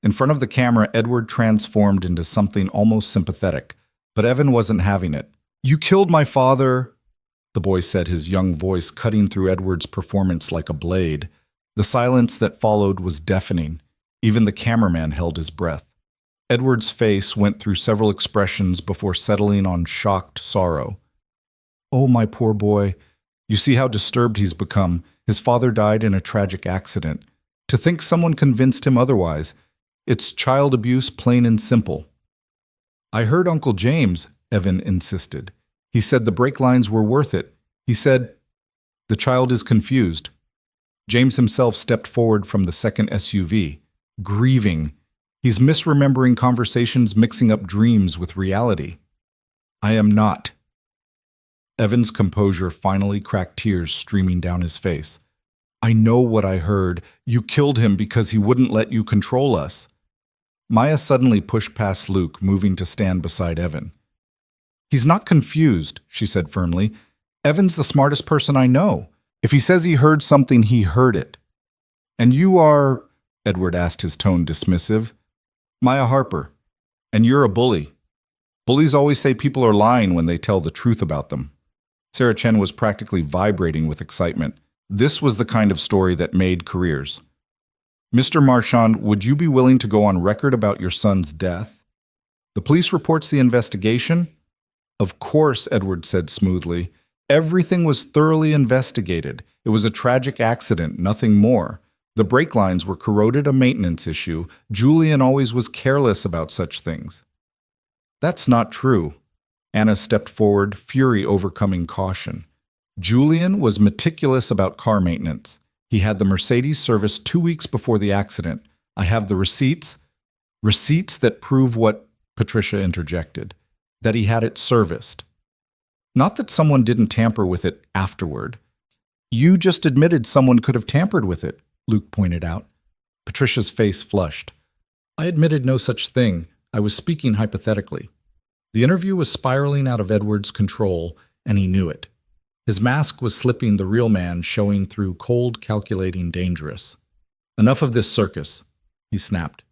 In front of the camera, Edward transformed into something almost sympathetic, but Evan wasn't having it. You killed my father, the boy said, his young voice cutting through Edward's performance like a blade. The silence that followed was deafening. Even the cameraman held his breath. Edward's face went through several expressions before settling on shocked sorrow. Oh, my poor boy. You see how disturbed he's become. His father died in a tragic accident. To think someone convinced him otherwise. It's child abuse, plain and simple. I heard Uncle James, Evan insisted. He said the brake lines were worth it. He said, the child is confused. James himself stepped forward from the second SUV, grieving. He's misremembering conversations, mixing up dreams with reality. I am not. Evan's composure finally cracked, tears streaming down his face. I know what I heard. You killed him because he wouldn't let you control us. Maya suddenly pushed past Luke, moving to stand beside Evan. He's not confused, she said firmly. Evan's the smartest person I know. If he says he heard something, he heard it. And you are, Edward asked, his tone dismissive. Maya Harper. And you're a bully. Bullies always say people are lying when they tell the truth about them. Sarah Chen was practically vibrating with excitement. This was the kind of story that made careers. Mr. Marchand, would you be willing to go on record about your son's death? The police reports the investigation? Of course, Edward said smoothly. Everything was thoroughly investigated. It was a tragic accident, nothing more. The brake lines were corroded, a maintenance issue. Julian always was careless about such things. That's not true. Anna stepped forward, fury overcoming caution. Julian was meticulous about car maintenance. He had the Mercedes serviced 2 weeks before the accident. I have the receipts. Receipts that prove what? Patricia interjected. That he had it serviced. Not that someone didn't tamper with it afterward. You just admitted someone could have tampered with it, Luke pointed out. Patricia's face flushed. I admitted no such thing. I was speaking hypothetically. The interview was spiraling out of Edward's control, and he knew it. His mask was slipping, the real man showing through, cold, calculating, dangerous. Enough of this circus, he snapped.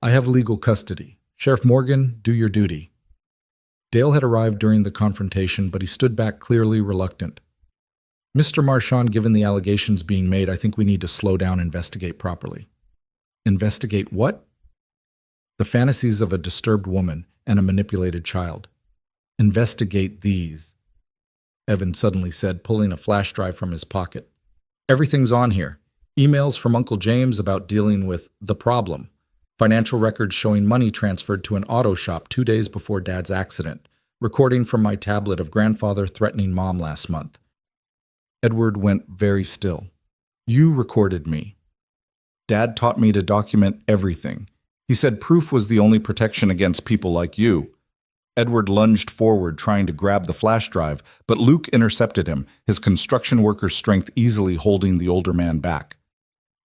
I have legal custody. Sheriff Morgan, do your duty. Dale had arrived during the confrontation, but he stood back, clearly reluctant. Mr. Marchand, given the allegations being made, I think we need to slow down and investigate properly. Investigate what? The fantasies of a disturbed woman and a manipulated child. Investigate these, Evan suddenly said, pulling a flash drive from his pocket. Everything's on here. Emails from Uncle James about dealing with the problem. Financial records showing money transferred to an auto shop 2 days before Dad's accident. Recording from my tablet of grandfather threatening Mom last month. Edward went very still. You recorded me. Dad taught me to document everything. He said proof was the only protection against people like you. Edward lunged forward, trying to grab the flash drive, but Luke intercepted him, his construction worker's strength easily holding the older man back.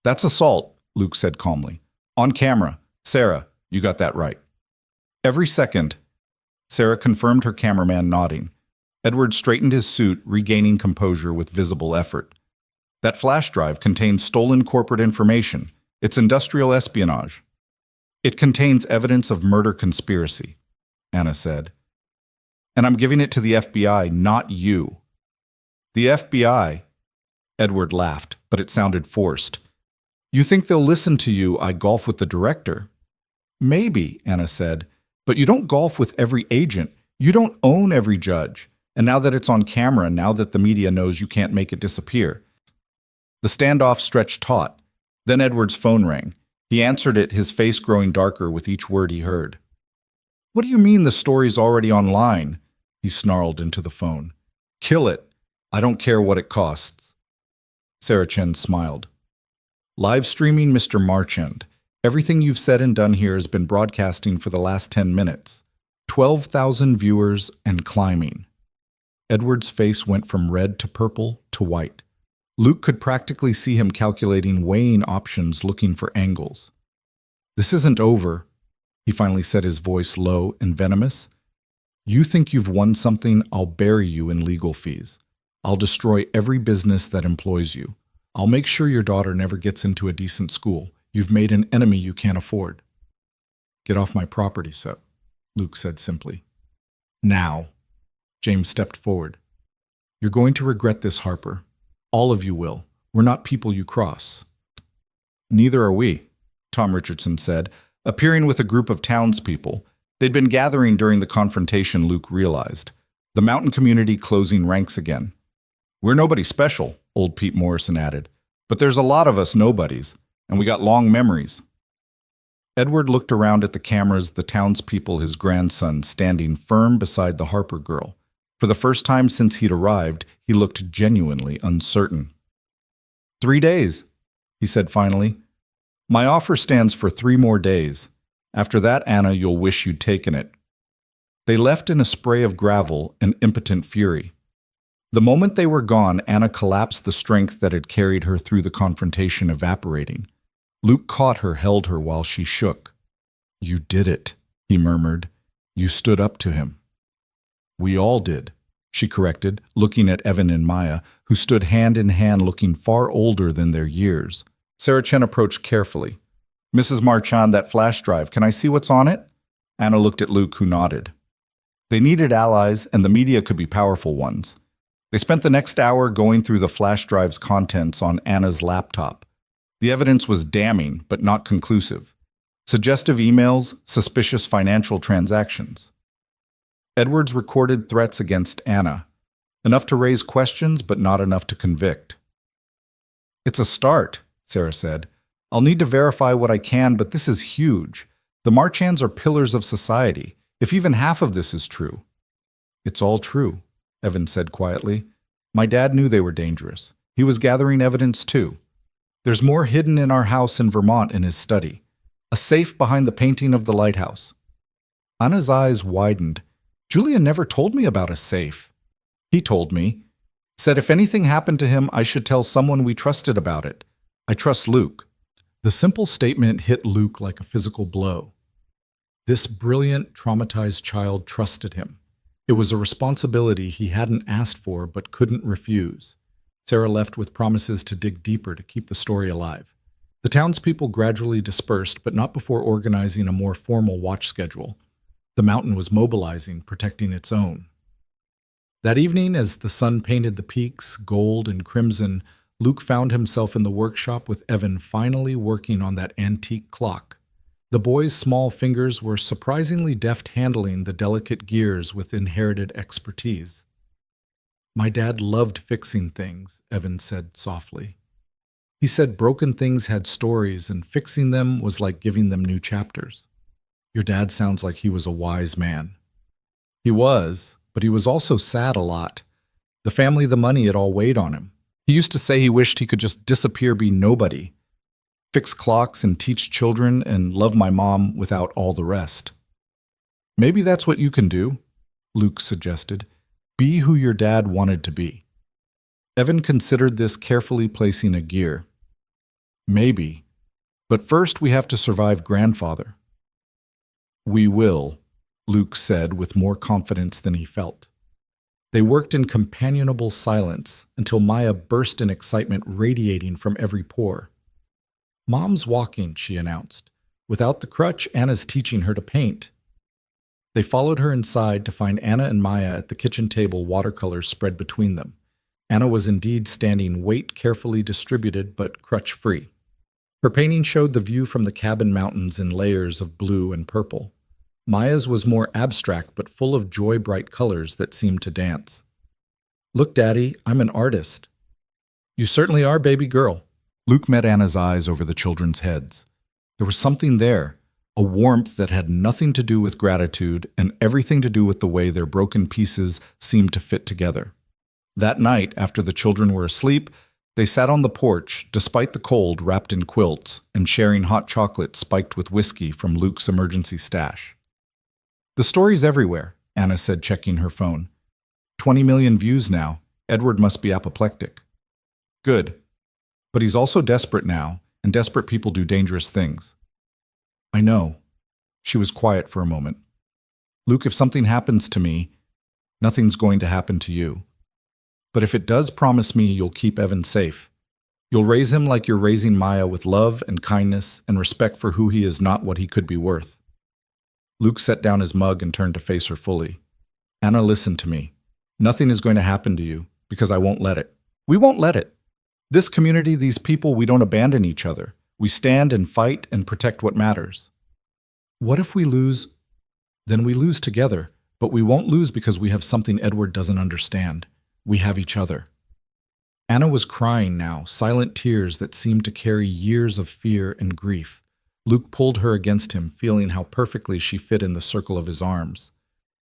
That's assault, Luke said calmly. On camera. Sarah, you got that right. Every second, Sarah confirmed, her cameraman nodding. Edward straightened his suit, regaining composure with visible effort. That flash drive contains stolen corporate information. It's industrial espionage. It contains evidence of murder conspiracy, Anna said. And I'm giving it to the FBI, not you. The FBI? Edward laughed, but it sounded forced. You think they'll listen to you? I golf with the director. Maybe, Anna said, but you don't golf with every agent. You don't own every judge. And now that it's on camera, now that the media knows, you can't make it disappear. The standoff stretched taut. Then Edward's phone rang. He answered it, his face growing darker with each word he heard. What do you mean the story's already online? He snarled into the phone. Kill it. I don't care what it costs. Sarah Chen smiled. Live streaming, Mr. Marchand. Everything you've said and done here has been broadcasting for the last 10 minutes. 12,000 viewers and climbing. Edward's face went from red to purple to white. Luke could practically see him calculating, weighing options, looking for angles. This isn't over, he finally said, his voice low and venomous. You think you've won something? I'll bury you in legal fees. I'll destroy every business that employs you. I'll make sure your daughter never gets into a decent school. You've made an enemy you can't afford. Get off my property, sir, Luke said simply. Now. James stepped forward. You're going to regret this, Harper. All of you will. We're not people you cross. Neither are we, Tom Richardson said, appearing with a group of townspeople. They'd been gathering during the confrontation, Luke realized. The mountain community closing ranks again. We're nobody special, old Pete Morrison added. But there's a lot of us nobodies, and we got long memories. Edward looked around at the cameras, the townspeople, his grandson, standing firm beside the Harper girl. For the first time since he'd arrived, he looked genuinely uncertain. 3 days, he said finally. My offer stands for 3 more days. After that, Anna, you'll wish you'd taken it. They left in a spray of gravel and impotent fury. The moment they were gone, Anna collapsed, the strength that had carried her through the confrontation evaporating. Luke caught her, held her while she shook. You did it, he murmured. You stood up to him. We all did, she corrected, looking at Evan and Maya, who stood hand in hand looking far older than their years. Sarah Chen approached carefully. Mrs. Marchand, that flash drive, can I see what's on it? Anna looked at Luke, who nodded. They needed allies, and the media could be powerful ones. They spent the next hour going through the flash drive's contents on Anna's laptop. The evidence was damning, but not conclusive. Suggestive emails, suspicious financial transactions. Edwards recorded threats against Anna, enough to raise questions, but not enough to convict. It's a start, Sarah said. I'll need to verify what I can, but this is huge. The Marchands are pillars of society, if even half of this is true. It's all true, Evan said quietly. My dad knew they were dangerous. He was gathering evidence too. There's more hidden in our house in Vermont in his study. A safe behind the painting of the lighthouse. Anna's eyes widened. Julian never told me about a safe. He told me. Said if anything happened to him, I should tell someone we trusted about it. I trust Luke. The simple statement hit Luke like a physical blow. This brilliant, traumatized child trusted him. It was a responsibility he hadn't asked for but couldn't refuse. Sarah left with promises to dig deeper to keep the story alive. The townspeople gradually dispersed, but not before organizing a more formal watch schedule. The mountain was mobilizing, protecting its own. That evening, as the sun painted the peaks gold and crimson, Luke found himself in the workshop with Evan finally working on that antique clock. The boy's small fingers were surprisingly deft handling the delicate gears with inherited expertise. My dad loved fixing things, Evan said softly. He said broken things had stories and fixing them was like giving them new chapters. Your dad sounds like he was a wise man. He was, but he was also sad a lot. The family, the money, it all weighed on him. He used to say he wished he could just disappear, be nobody. Fix clocks and teach children and love my mom without all the rest. Maybe that's what you can do, Luke suggested. Be who your dad wanted to be. Evan considered this, carefully placing a gear. Maybe. But first we have to survive grandfather. We will, Luke said with more confidence than he felt. They worked in companionable silence until Maya burst in excitement, radiating from every pore. Mom's walking, she announced. Without the crutch, Anna's teaching her to paint. They followed her inside to find Anna and Maya at the kitchen table, watercolors spread between them. Anna was indeed standing, weight carefully distributed but crutch-free. Her painting showed the view from the cabin mountains in layers of blue and purple. Maya's was more abstract but full of joy-bright colors that seemed to dance. Look, Daddy, I'm an artist. You certainly are, baby girl. Luke met Anna's eyes over the children's heads. There was something there, a warmth that had nothing to do with gratitude and everything to do with the way their broken pieces seemed to fit together. That night, after the children were asleep, they sat on the porch, despite the cold, wrapped in quilts and sharing hot chocolate spiked with whiskey from Luke's emergency stash. The story's everywhere, Anna said, checking her phone. 20 million views now. Edward must be apoplectic. Good. But he's also desperate now, and desperate people do dangerous things. I know. She was quiet for a moment. Luke, if something happens to me, nothing's going to happen to you. But if it does, promise me you'll keep Evan safe. You'll raise him like you're raising Maya, with love and kindness and respect for who he is, not what he could be worth. Luke set down his mug and turned to face her fully. Anna, listen to me. Nothing is going to happen to you, because I won't let it. We won't let it. This community, these people, we don't abandon each other. We stand and fight and protect what matters. What if we lose? Then we lose together, but we won't lose because we have something Edward doesn't understand. We have each other. Anna was crying now, silent tears that seemed to carry years of fear and grief. Luke pulled her against him, feeling how perfectly she fit in the circle of his arms.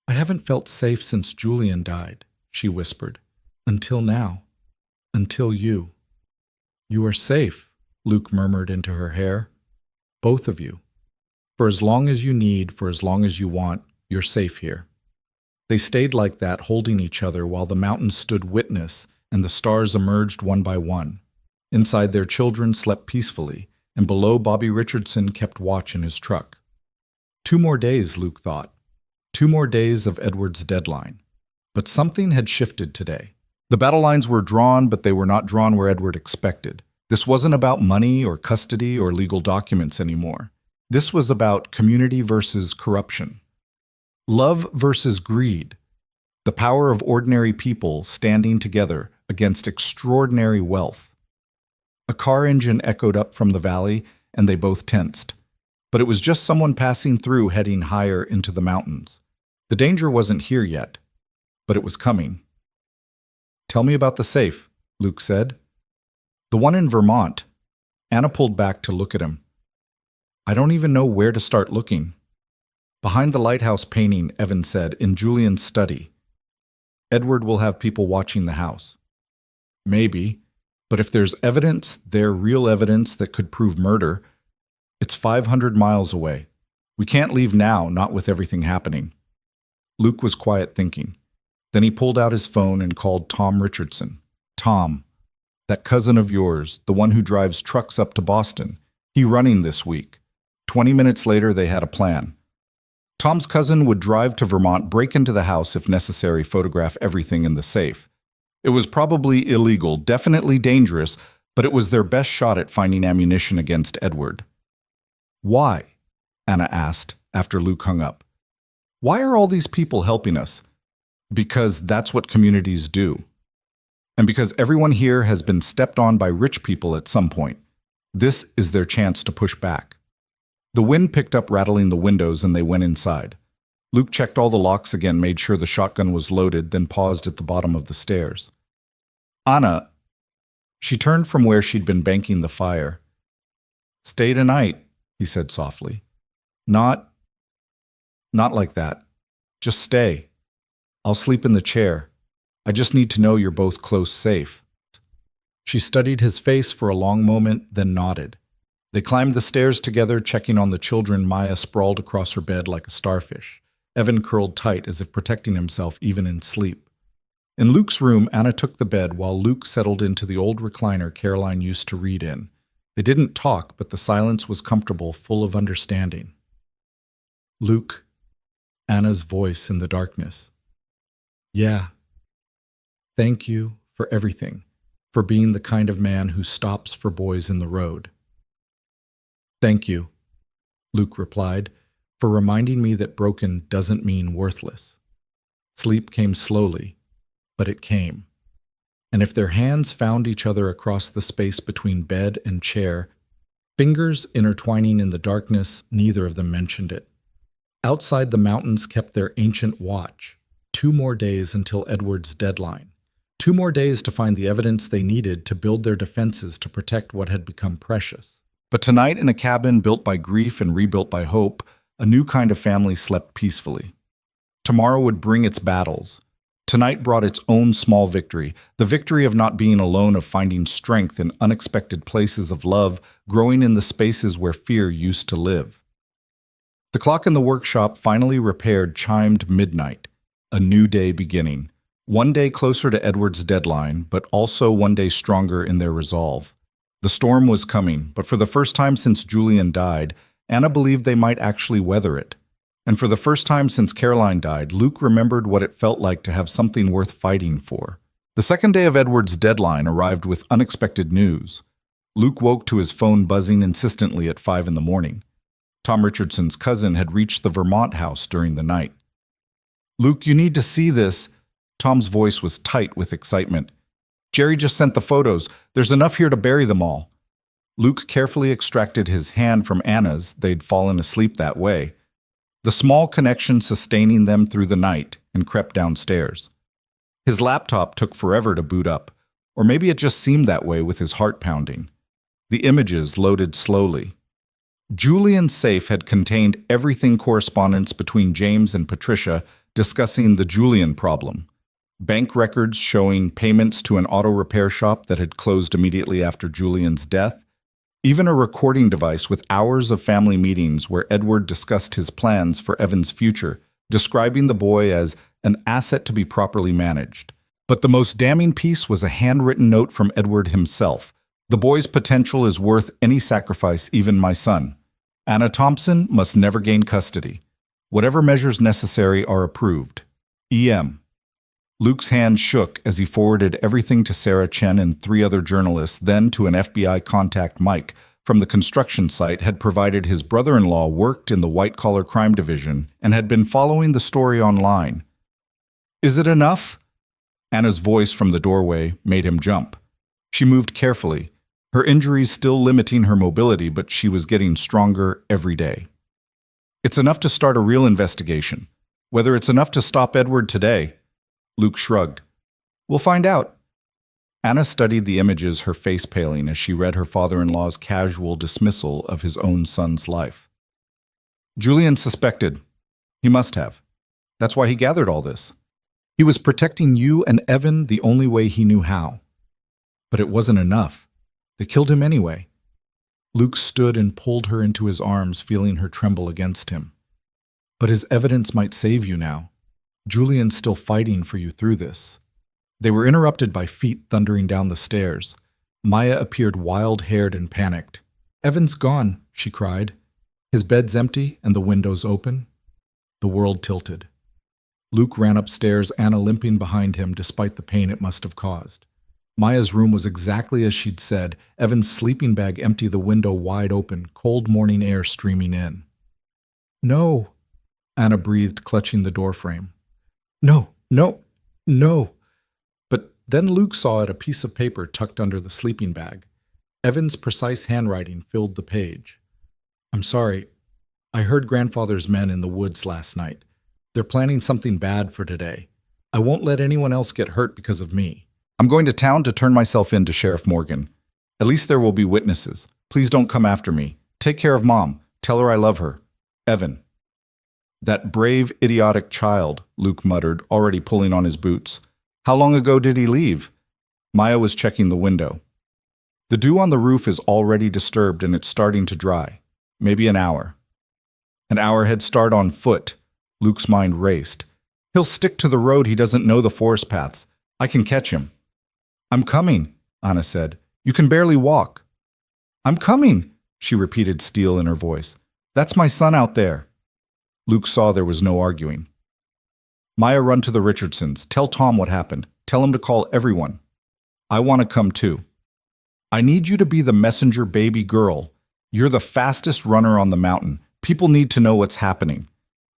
I haven't felt safe since Julian died, she whispered. Until now. Until you. You are safe, Luke murmured into her hair. Both of you. For as long as you need, for as long as you want, you're safe here. They stayed like that, holding each other while the mountains stood witness and the stars emerged one by one. Inside, their children slept peacefully, and below, Bobby Richardson kept watch in his truck. 2 more days, Luke thought. 2 more days of Edward's deadline. But something had shifted today. The battle lines were drawn, but they were not drawn where Edward expected. This wasn't about money or custody or legal documents anymore. This was about community versus corruption. Love versus greed. The power of ordinary people standing together against extraordinary wealth. A car engine echoed up from the valley, and they both tensed. But it was just someone passing through, heading higher into the mountains. The danger wasn't here yet, but it was coming. Tell me about the safe, Luke said. The one in Vermont. Anna pulled back to look at him. I don't even know where to start looking. Behind the lighthouse painting, Evan said, in Julian's study. Edward will have people watching the house. Maybe, but if there's evidence, real evidence that could prove murder, it's 500 miles away. We can't leave now, not with everything happening. Luke was quiet thinking. Then he pulled out his phone and called Tom Richardson. Tom, that cousin of yours, the one who drives trucks up to Boston. He running this week. 20 minutes later, they had a plan. Tom's cousin would drive to Vermont, break into the house if necessary, photograph everything in the safe. It was probably illegal, definitely dangerous, but it was their best shot at finding ammunition against Edward. Why? Anna asked after Luke hung up. Why are all these people helping us? Because that's what communities do. And because everyone here has been stepped on by rich people at some point. This is their chance to push back. The wind picked up, rattling the windows, and they went inside. Luke checked all the locks again, made sure the shotgun was loaded, then paused at the bottom of the stairs. Anna. She turned from where she'd been banking the fire. Stay tonight, he said softly. Not like that. Just stay. I'll sleep in the chair. I just need to know you're both close safe. She studied his face for a long moment, then nodded. They climbed the stairs together, checking on the children. Maya sprawled across her bed like a starfish. Evan curled tight, as if protecting himself even in sleep. In Luke's room, Anna took the bed while Luke settled into the old recliner Caroline used to read in. They didn't talk, but the silence was comfortable, full of understanding. Luke, Anna's voice in the darkness. Yeah. Thank you for everything, for being the kind of man who stops for boys in the road. Thank you, Luke replied, for reminding me that broken doesn't mean worthless. Sleep came slowly, but it came. And if their hands found each other across the space between bed and chair, fingers intertwining in the darkness, neither of them mentioned it. Outside, the mountains kept their ancient watch. 2 more days until Edward's deadline. 2 more days to find the evidence they needed to build their defenses to protect what had become precious. But tonight, in a cabin built by grief and rebuilt by hope, a new kind of family slept peacefully. Tomorrow would bring its battles. Tonight brought its own small victory, the victory of not being alone, of finding strength in unexpected places of love, growing in the spaces where fear used to live. The clock in the workshop, finally repaired, chimed midnight. A new day beginning. 1 day closer to Edward's deadline, but also 1 day stronger in their resolve. The storm was coming, but for the first time since Julian died, Anna believed they might actually weather it. And for the first time since Caroline died, Luke remembered what it felt like to have something worth fighting for. The second day of Edward's deadline arrived with unexpected news. Luke woke to his phone buzzing insistently at 5 in the morning. Tom Richardson's cousin had reached the Vermont house during the night. Luke, you need to see this. Tom's voice was tight with excitement. Jerry just sent the photos. There's enough here to bury them all. Luke carefully extracted his hand from Anna's. They'd fallen asleep that way. The small connection sustaining them through the night, and crept downstairs. His laptop took forever to boot up, or maybe it just seemed that way with his heart pounding. The images loaded slowly. Julian's safe had contained everything: correspondence between James and Patricia discussing the Julian problem. Bank records showing payments to an auto repair shop that had closed immediately after Julian's death, even a recording device with hours of family meetings where Edward discussed his plans for Evan's future, describing the boy as an asset to be properly managed. But the most damning piece was a handwritten note from Edward himself. The boy's potential is worth any sacrifice, even my son. Anna Thompson must never gain custody. Whatever measures necessary are approved. E.M. Luke's hand shook as he forwarded everything to Sarah Chen and 3 other journalists, then to an FBI contact. Mike, from the construction site, had provided his brother-in-law worked in the white-collar crime division and had been following the story online. Is it enough? Anna's voice from the doorway made him jump. She moved carefully, her injuries still limiting her mobility, but she was getting stronger every day. It's enough to start a real investigation. Whether it's enough to stop Edward today, Luke shrugged. We'll find out. Anna studied the images, her face paling as she read her father-in-law's casual dismissal of his own son's life. Julian suspected. He must have. That's why he gathered all this. He was protecting you and Evan the only way he knew how. But it wasn't enough. They killed him anyway. Luke stood and pulled her into his arms, feeling her tremble against him. But his evidence might save you now. Julian's still fighting for you through this. They were interrupted by feet thundering down the stairs. Maya appeared wild-haired and panicked. Evan's gone, she cried. His bed's empty and the windows open. The world tilted. Luke ran upstairs, Anna limping behind him despite the pain it must have caused. Maya's room was exactly as she'd said, Evan's sleeping bag empty, the window wide open, cold morning air streaming in. No, Anna breathed, clutching the doorframe. No, no, no. But then Luke saw it, a piece of paper tucked under the sleeping bag. Evan's precise handwriting filled the page. I'm sorry. I heard grandfather's men in the woods last night. They're planning something bad for today. I won't let anyone else get hurt because of me. I'm going to town to turn myself in to Sheriff Morgan. At least there will be witnesses. Please don't come after me. Take care of Mom. Tell her I love her. Evan. That brave, idiotic child, Luke muttered, already pulling on his boots. How long ago did he leave? Maya was checking the window. The dew on the roof is already disturbed and it's starting to dry. Maybe an hour. An hour head start on foot. Luke's mind raced. He'll stick to the road, he doesn't know the forest paths. I can catch him. I'm coming, Anna said. You can barely walk. I'm coming, she repeated, steel in her voice. That's my son out there. Luke saw there was no arguing. Maya, run to the Richardsons. Tell Tom what happened. Tell him to call everyone. I want to come too. I need you to be the messenger baby girl. You're the fastest runner on the mountain. People need to know what's happening.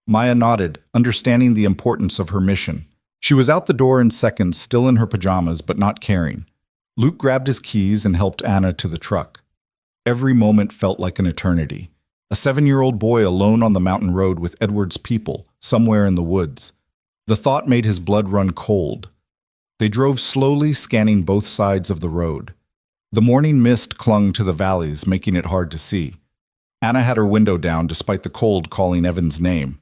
Maya nodded, understanding the importance of her mission. She was out the door in seconds, still in her pajamas, but not caring. Luke grabbed his keys and helped Anna to the truck. Every moment felt like an eternity. A 7-year-old boy alone on the mountain road with Edward's people, somewhere in the woods. The thought made his blood run cold. They drove slowly, scanning both sides of the road. The morning mist clung to the valleys, making it hard to see. Anna had her window down despite the cold, calling Evan's name.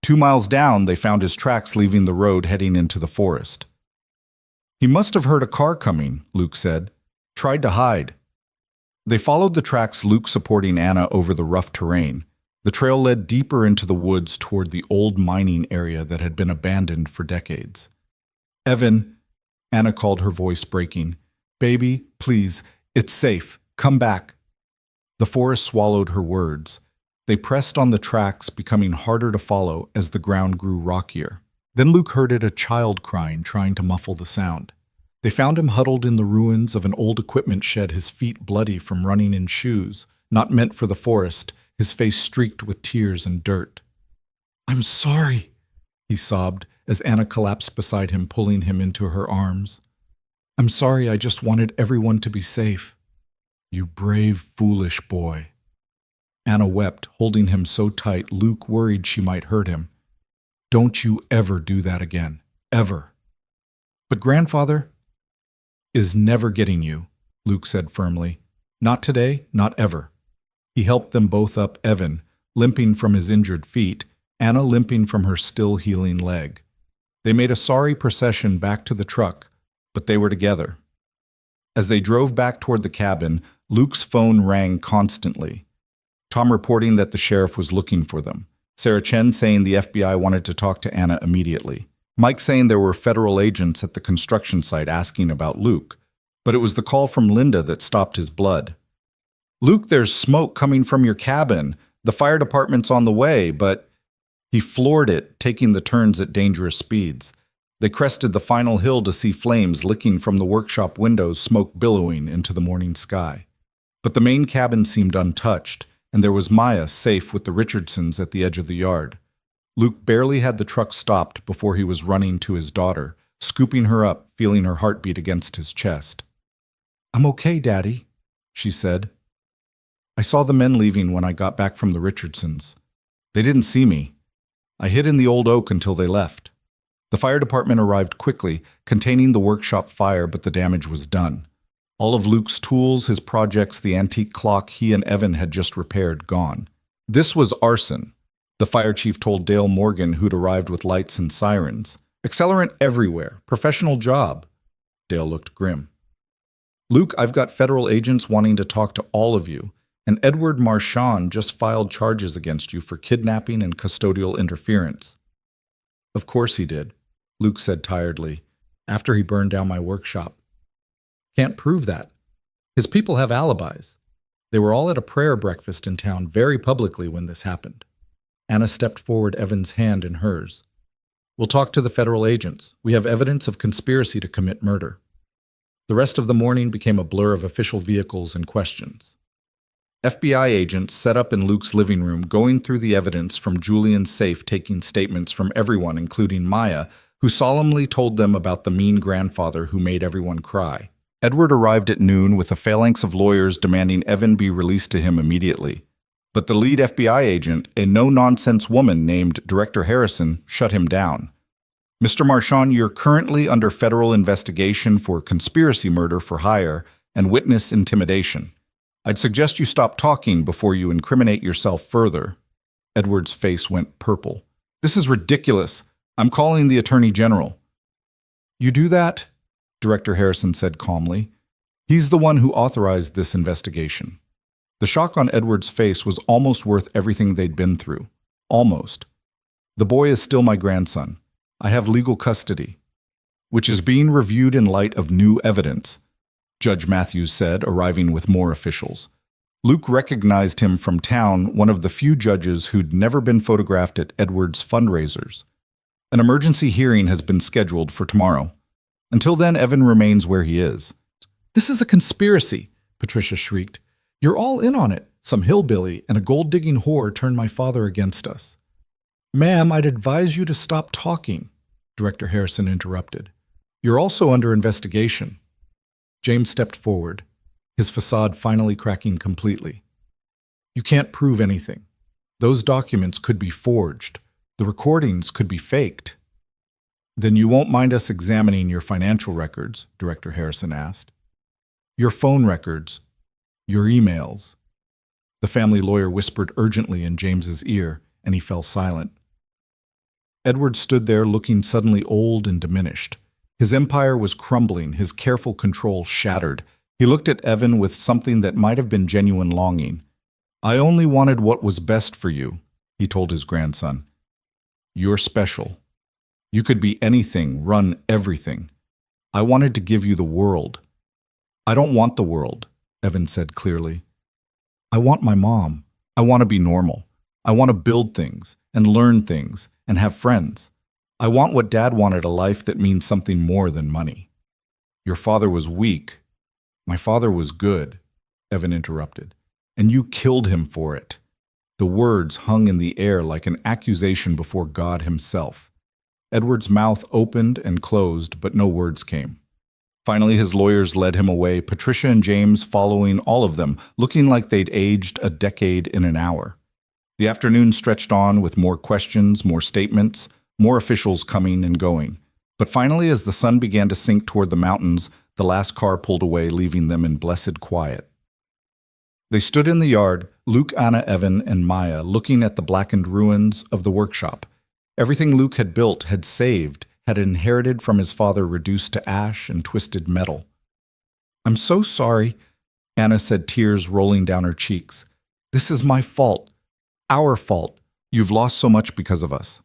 2 miles down, they found his tracks leaving the road, heading into the forest. He must have heard a car coming, Luke said. Tried to hide. They followed the tracks, Luke supporting Anna over the rough terrain. The trail led deeper into the woods toward the old mining area that had been abandoned for decades. Evan, Anna called, her voice breaking. Baby, please, it's safe. Come back. The forest swallowed her words. They pressed on the tracks, becoming harder to follow as the ground grew rockier. Then Luke heard it, a child crying, trying to muffle the sound. They found him huddled in the ruins of an old equipment shed, his feet bloody from running in shoes, not meant for the forest, his face streaked with tears and dirt. I'm sorry, he sobbed as Anna collapsed beside him, pulling him into her arms. I'm sorry, I just wanted everyone to be safe. You brave, foolish boy. Anna wept, holding him so tight Luke worried she might hurt him. Don't you ever do that again. Ever. But grandfather is never getting you, Luke said firmly. Not today, not ever. He helped them both up, Evan, limping from his injured feet, Anna limping from her still healing leg. They made a sorry procession back to the truck, but they were together. As they drove back toward the cabin, Luke's phone rang constantly. Tom reporting that the sheriff was looking for them. Sarah Chen saying the FBI wanted to talk to Anna immediately. Mike saying there were federal agents at the construction site asking about Luke, but it was the call from Linda that stopped his blood. "Luke, there's smoke coming from your cabin. The fire department's on the way, but..." He floored it, taking the turns at dangerous speeds. They crested the final hill to see flames licking from the workshop windows, smoke billowing into the morning sky. But the main cabin seemed untouched, and there was Maya safe with the Richardsons at the edge of the yard. Luke barely had the truck stopped before he was running to his daughter, scooping her up, feeling her heartbeat against his chest. "I'm okay, Daddy," she said. "I saw the men leaving when I got back from the Richardsons. They didn't see me. I hid in the old oak until they left." The fire department arrived quickly, containing the workshop fire, but the damage was done. All of Luke's tools, his projects, the antique clock he and Evan had just repaired, gone. "This was arson," the fire chief told Dale Morgan, who'd arrived with lights and sirens. "Accelerant everywhere. Professional job." Dale looked grim. "Luke, I've got federal agents wanting to talk to all of you, and Edward Marchand just filed charges against you for kidnapping and custodial interference." "Of course he did," Luke said tiredly, "after he burned down my workshop. Can't prove that. His people have alibis. They were all at a prayer breakfast in town very publicly when this happened." Anna stepped forward, Evan's hand in hers. "We'll talk to the federal agents. We have evidence of conspiracy to commit murder." The rest of the morning became a blur of official vehicles and questions. FBI agents set up in Luke's living room, going through the evidence from Julian's safe, taking statements from everyone, including Maya, who solemnly told them about the mean grandfather who made everyone cry. Edward arrived at noon with a phalanx of lawyers demanding Evan be released to him immediately. But the lead FBI agent, a no-nonsense woman named Director Harrison, shut him down. "Mr. Marchand, you're currently under federal investigation for conspiracy murder for hire and witness intimidation. I'd suggest you stop talking before you incriminate yourself further." Edward's face went purple. "This is ridiculous. I'm calling the Attorney General." "You do that?" Director Harrison said calmly. "He's the one who authorized this investigation." The shock on Edward's face was almost worth everything they'd been through. Almost. "The boy is still my grandson. I have legal custody, which is being reviewed in light of new evidence," Judge Matthews said, arriving with more officials. Luke recognized him from town, one of the few judges who'd never been photographed at Edward's fundraisers. "An emergency hearing has been scheduled for tomorrow. Until then, Evan remains where he is." "This is a conspiracy," Patricia shrieked. "You're all in on it. Some hillbilly and a gold-digging whore turned my father against us." "Ma'am, I'd advise you to stop talking," Director Harrison interrupted. "You're also under investigation." James stepped forward, his facade finally cracking completely. "You can't prove anything. Those documents could be forged. The recordings could be faked." "Then you won't mind us examining your financial records?" Director Harrison asked. "Your phone records, your emails." The family lawyer whispered urgently in James's ear, and he fell silent. Edward stood there looking suddenly old and diminished. His empire was crumbling, his careful control shattered. He looked at Evan with something that might have been genuine longing. "I only wanted what was best for you," he told his grandson. "You're special. You could be anything, run everything. I wanted to give you the world." "I don't want the world," Evan said clearly. "I want my mom. I want to be normal. I want to build things and learn things and have friends. I want what Dad wanted, a life that means something more than money." "Your father was weak. My father was good," Evan interrupted. "And you killed him for it." The words hung in the air like an accusation before God himself. Edward's mouth opened and closed, but no words came. Finally, his lawyers led him away, Patricia and James following all of them, looking like they'd aged a decade in an hour. The afternoon stretched on with more questions, more statements, more officials coming and going. But finally, as the sun began to sink toward the mountains, the last car pulled away, leaving them in blessed quiet. They stood in the yard, Luke, Anna, Evan, and Maya, looking at the blackened ruins of the workshop. Everything Luke had built, had saved, had inherited from his father reduced to ash and twisted metal. "I'm so sorry," Anna said, tears rolling down her cheeks. "This is my fault. Our fault. You've lost so much because of us."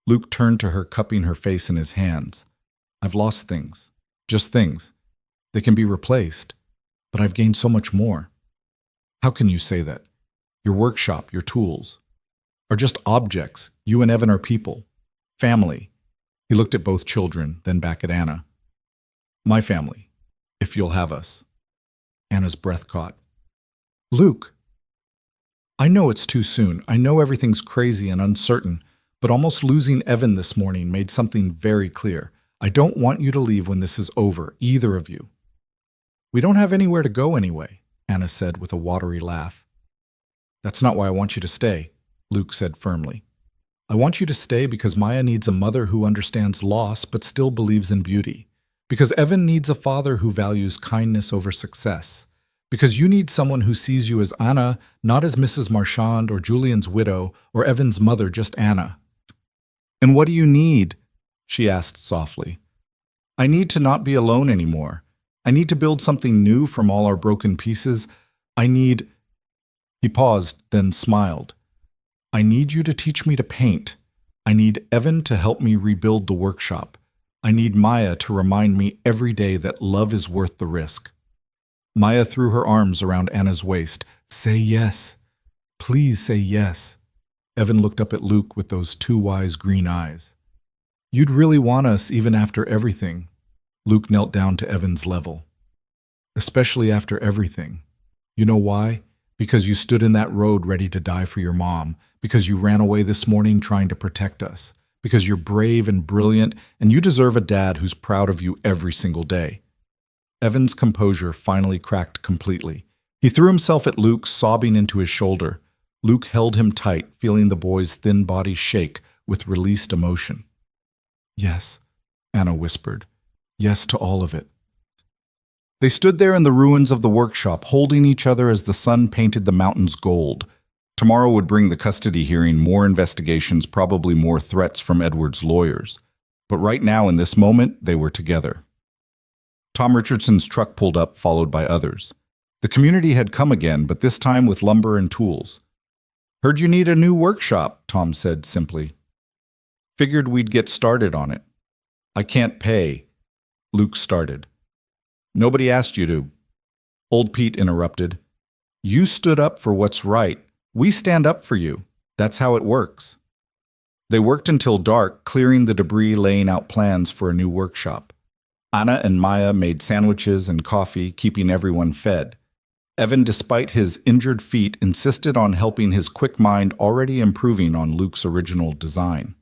Luke turned to her, cupping her face in his hands. "I've lost things. Just things. They can be replaced. But I've gained so much more." "How can you say that? Your workshop, your tools, are just objects. You and Evan are people. Family." He looked at both children, then back at Anna. "My family, if you'll have us." Anna's breath caught. "Luke, I know it's too soon. I know everything's crazy and uncertain, but almost losing Evan this morning made something very clear. I don't want you to leave when this is over, either of you." "We don't have anywhere to go anyway," Anna said with a watery laugh. "That's not why I want you to stay," Luke said firmly. "I want you to stay because Maya needs a mother who understands loss but still believes in beauty. Because Evan needs a father who values kindness over success. Because you need someone who sees you as Anna, not as Mrs. Marchand or Julian's widow or Evan's mother, just Anna." "And what do you need?" she asked softly. "I need to not be alone anymore. I need to build something new from all our broken pieces. I need—" He paused, then smiled. "I need you to teach me to paint. I need Evan to help me rebuild the workshop. I need Maya to remind me every day that love is worth the risk." Maya threw her arms around Anna's waist. "Say yes. Please say yes." Evan looked up at Luke with those two wise green eyes. "You'd really want us even after everything." Luke knelt down to Evan's level. "Especially after everything. You know why? Because you stood in that road ready to die for your mom. Because you ran away this morning trying to protect us. Because you're brave and brilliant, and you deserve a dad who's proud of you every single day." Evan's composure finally cracked completely. He threw himself at Luke, sobbing into his shoulder. Luke held him tight, feeling the boy's thin body shake with released emotion. "Yes," Anna whispered. "Yes to all of it." They stood there in the ruins of the workshop, holding each other as the sun painted the mountains gold. Tomorrow would bring the custody hearing, more investigations, probably more threats from Edward's lawyers. But right now, in this moment, they were together. Tom Richardson's truck pulled up, followed by others. The community had come again, but this time with lumber and tools. "Heard you need a new workshop," Tom said simply. "Figured we'd get started on it." "I can't pay," Luke started. "Nobody asked you to," Old Pete interrupted. "You stood up for what's right. We stand up for you. That's how it works." They worked until dark, clearing the debris, laying out plans for a new workshop. Anna and Maya made sandwiches and coffee, keeping everyone fed. Evan, despite his injured feet, insisted on helping, his quick mind already improving on Luke's original design.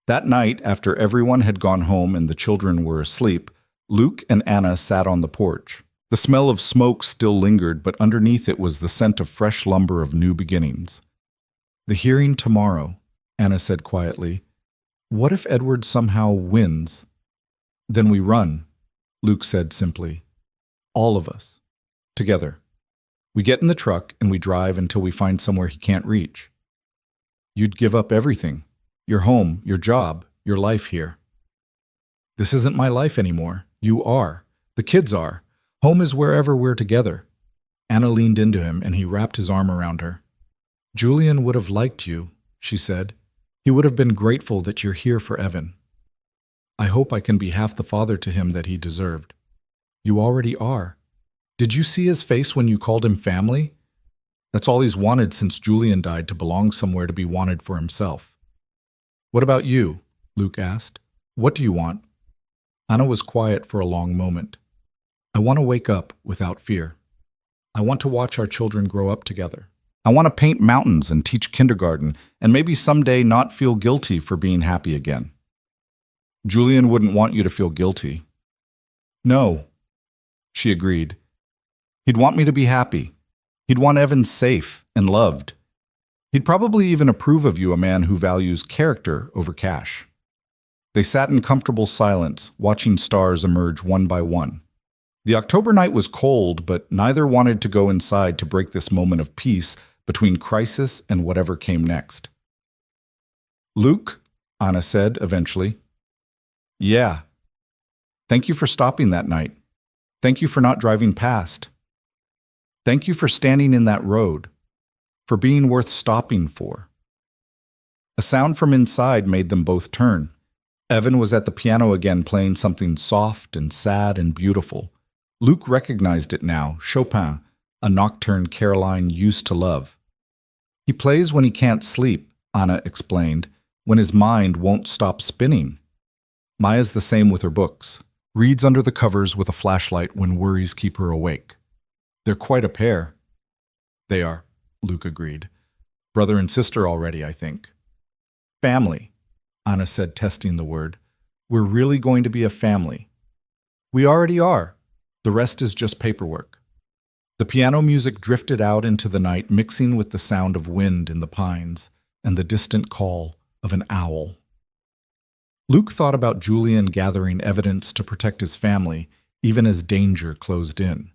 That night, after everyone had gone home and the children were asleep, Luke and Anna sat on the porch. The smell of smoke still lingered, but underneath it was the scent of fresh lumber of new beginnings. "The hearing tomorrow," Anna said quietly. "What if Edward somehow wins?" "Then we run," Luke said simply. "All of us. Together. We get in the truck and we drive until we find somewhere he can't reach." "You'd give up everything. Your home, your job, your life here." "This isn't my life anymore. You are. The kids are. Home is wherever we're together." Anna leaned into him and he wrapped his arm around her. "Julian would have liked you," she said. "He would have been grateful that you're here for Evan. I hope I can be half the father to him that he deserved." "You already are. Did you see his face when you called him family? That's all he's wanted since Julian died, to belong somewhere, to be wanted for himself." "What about you?" Luke asked. "What do you want?" Anna was quiet for a long moment. "I want to wake up without fear. I want to watch our children grow up together. I want to paint mountains and teach kindergarten, and maybe someday not feel guilty for being happy again." "Julian wouldn't want you to feel guilty." "No," she agreed. "He'd want me to be happy. He'd want Evan safe and loved. He'd probably even approve of you, a man who values character over cash." They sat in comfortable silence, watching stars emerge one by one. The October night was cold, but neither wanted to go inside to break this moment of peace between crisis and whatever came next. "Luke," Anna said eventually, Yeah. Thank you for stopping that night. Thank you for not driving past. Thank you for standing in that road, for being worth stopping for. A sound from inside made them both turn. Evan was at the piano again playing something soft and sad and beautiful. Luke recognized it now, Chopin, a nocturne Caroline used to love. He plays when he can't sleep, Anna explained, when his mind won't stop spinning. Maya's the same with her books. Reads under the covers with a flashlight when worries keep her awake. They're quite a pair. They are, Luke agreed. Brother and sister already, I think. Family, Anna said, testing the word. We're really going to be a family. We already are. The rest is just paperwork. The piano music drifted out into the night, mixing with the sound of wind in the pines and the distant call of an owl. Luke thought about Julian gathering evidence to protect his family, even as danger closed in.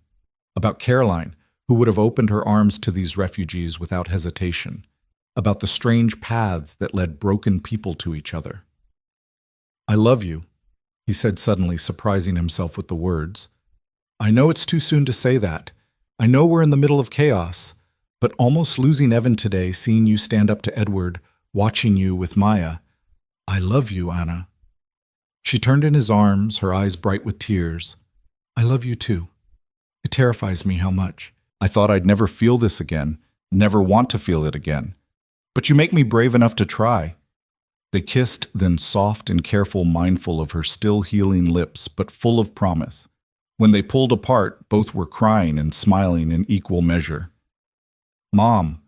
About Caroline, who would have opened her arms to these refugees without hesitation. About the strange paths that led broken people to each other. I love you, he said suddenly, surprising himself with the words. I know it's too soon to say that. I know we're in the middle of chaos, but almost losing Evan today, seeing you stand up to Edward, watching you with Maya. I love you, Anna. She turned in his arms, her eyes bright with tears. I love you too. It terrifies me how much. I thought I'd never feel this again, never want to feel it again. But you make me brave enough to try. They kissed, then soft and careful, mindful of her still healing lips, but full of promise. When they pulled apart, both were crying and smiling in equal measure. Mom,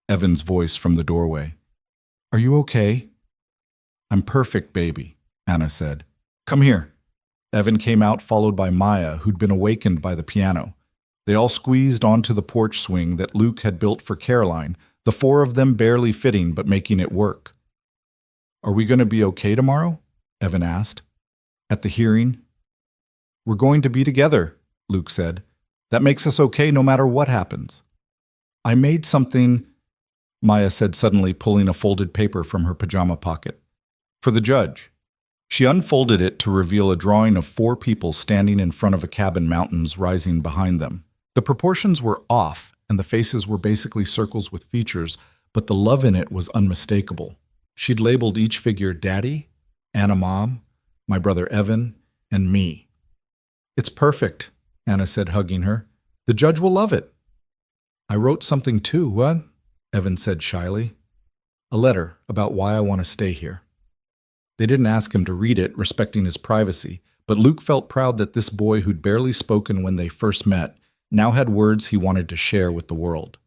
Evan's voice from the doorway. Are you okay? I'm perfect, baby, Anna said. Come here. Evan came out, followed by Maya, who'd been awakened by the piano. They all squeezed onto the porch swing that Luke had built for Caroline, the four of them barely fitting but making it work. Are we going to be okay tomorrow? Evan asked. At the hearing? We're going to be together, Luke said. That makes us okay no matter what happens. I made something, Maya said suddenly, pulling a folded paper from her pajama pocket. For the judge. She unfolded it to reveal a drawing of 4 people standing in front of a cabin, mountains rising behind them. The proportions were off, and the faces were basically circles with features, but the love in it was unmistakable. She'd labeled each figure Daddy, Anna Mom, my brother Evan, and me. It's perfect, Anna said, hugging her. The judge will love it. I wrote something too, what? Evan said shyly. A letter about why I want to stay here. They didn't ask him to read it, respecting his privacy, but Luke felt proud that this boy who'd barely spoken when they first met now had words he wanted to share with the world.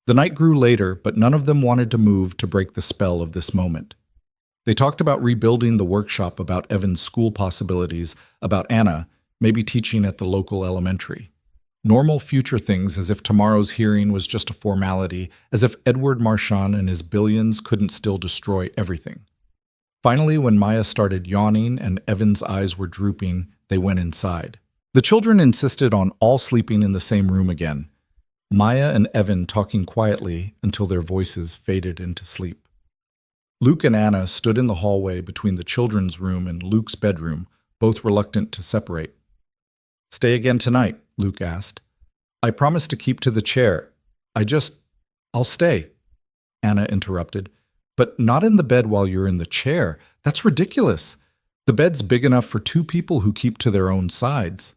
The night grew later, but none of them wanted to move to break the spell of this moment. They talked about rebuilding the workshop, about Evan's school possibilities, about Anna, maybe teaching at the local elementary. Normal future things, as if tomorrow's hearing was just a formality, as if Edward Marchand and his billions couldn't still destroy everything. Finally, when Maya started yawning and Evan's eyes were drooping, they went inside. The children insisted on all sleeping in the same room again, Maya and Evan talking quietly until their voices faded into sleep. Luke and Anna stood in the hallway between the children's room and Luke's bedroom, both reluctant to separate. Stay again tonight, Luke asked. I promised to keep to the chair. I'll stay, Anna interrupted. But not in the bed while you're in the chair. That's ridiculous. The bed's big enough for 2 people who keep to their own sides.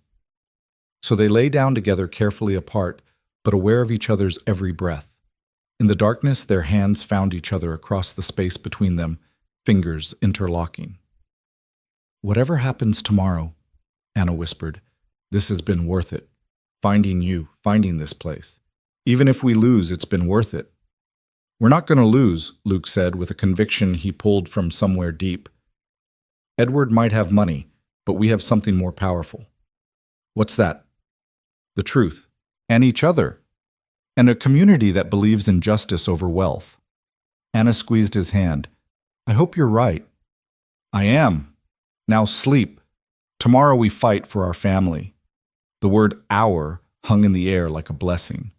So they lay down together, carefully apart, but aware of each other's every breath. In the darkness, their hands found each other across the space between them, fingers interlocking. Whatever happens tomorrow, Anna whispered, this has been worth it. Finding you, finding this place. Even if we lose, it's been worth it. We're not going to lose, Luke said with a conviction he pulled from somewhere deep. Edward might have money, but we have something more powerful. What's that? The truth. And each other. And a community that believes in justice over wealth. Anna squeezed his hand. I hope you're right. I am. Now sleep. Tomorrow we fight for our family. The word our hung in the air like a blessing.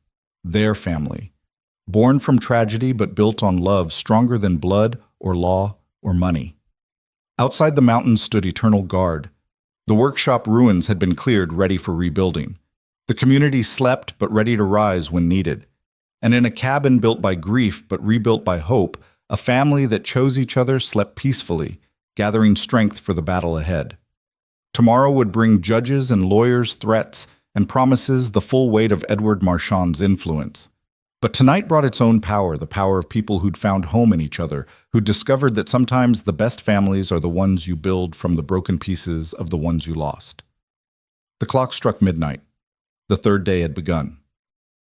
Their family. Born from tragedy but built on love stronger than blood or law or money. Outside the mountains stood eternal guard. The workshop ruins had been cleared, ready for rebuilding. The community slept, but ready to rise when needed. And in a cabin built by grief, but rebuilt by hope, a family that chose each other slept peacefully, gathering strength for the battle ahead. Tomorrow would bring judges and lawyers' threats and promises, the full weight of Edward Marchand's influence. But tonight brought its own power, the power of people who'd found home in each other, who'd discovered that sometimes the best families are the ones you build from the broken pieces of the ones you lost. The clock struck midnight. The third day had begun.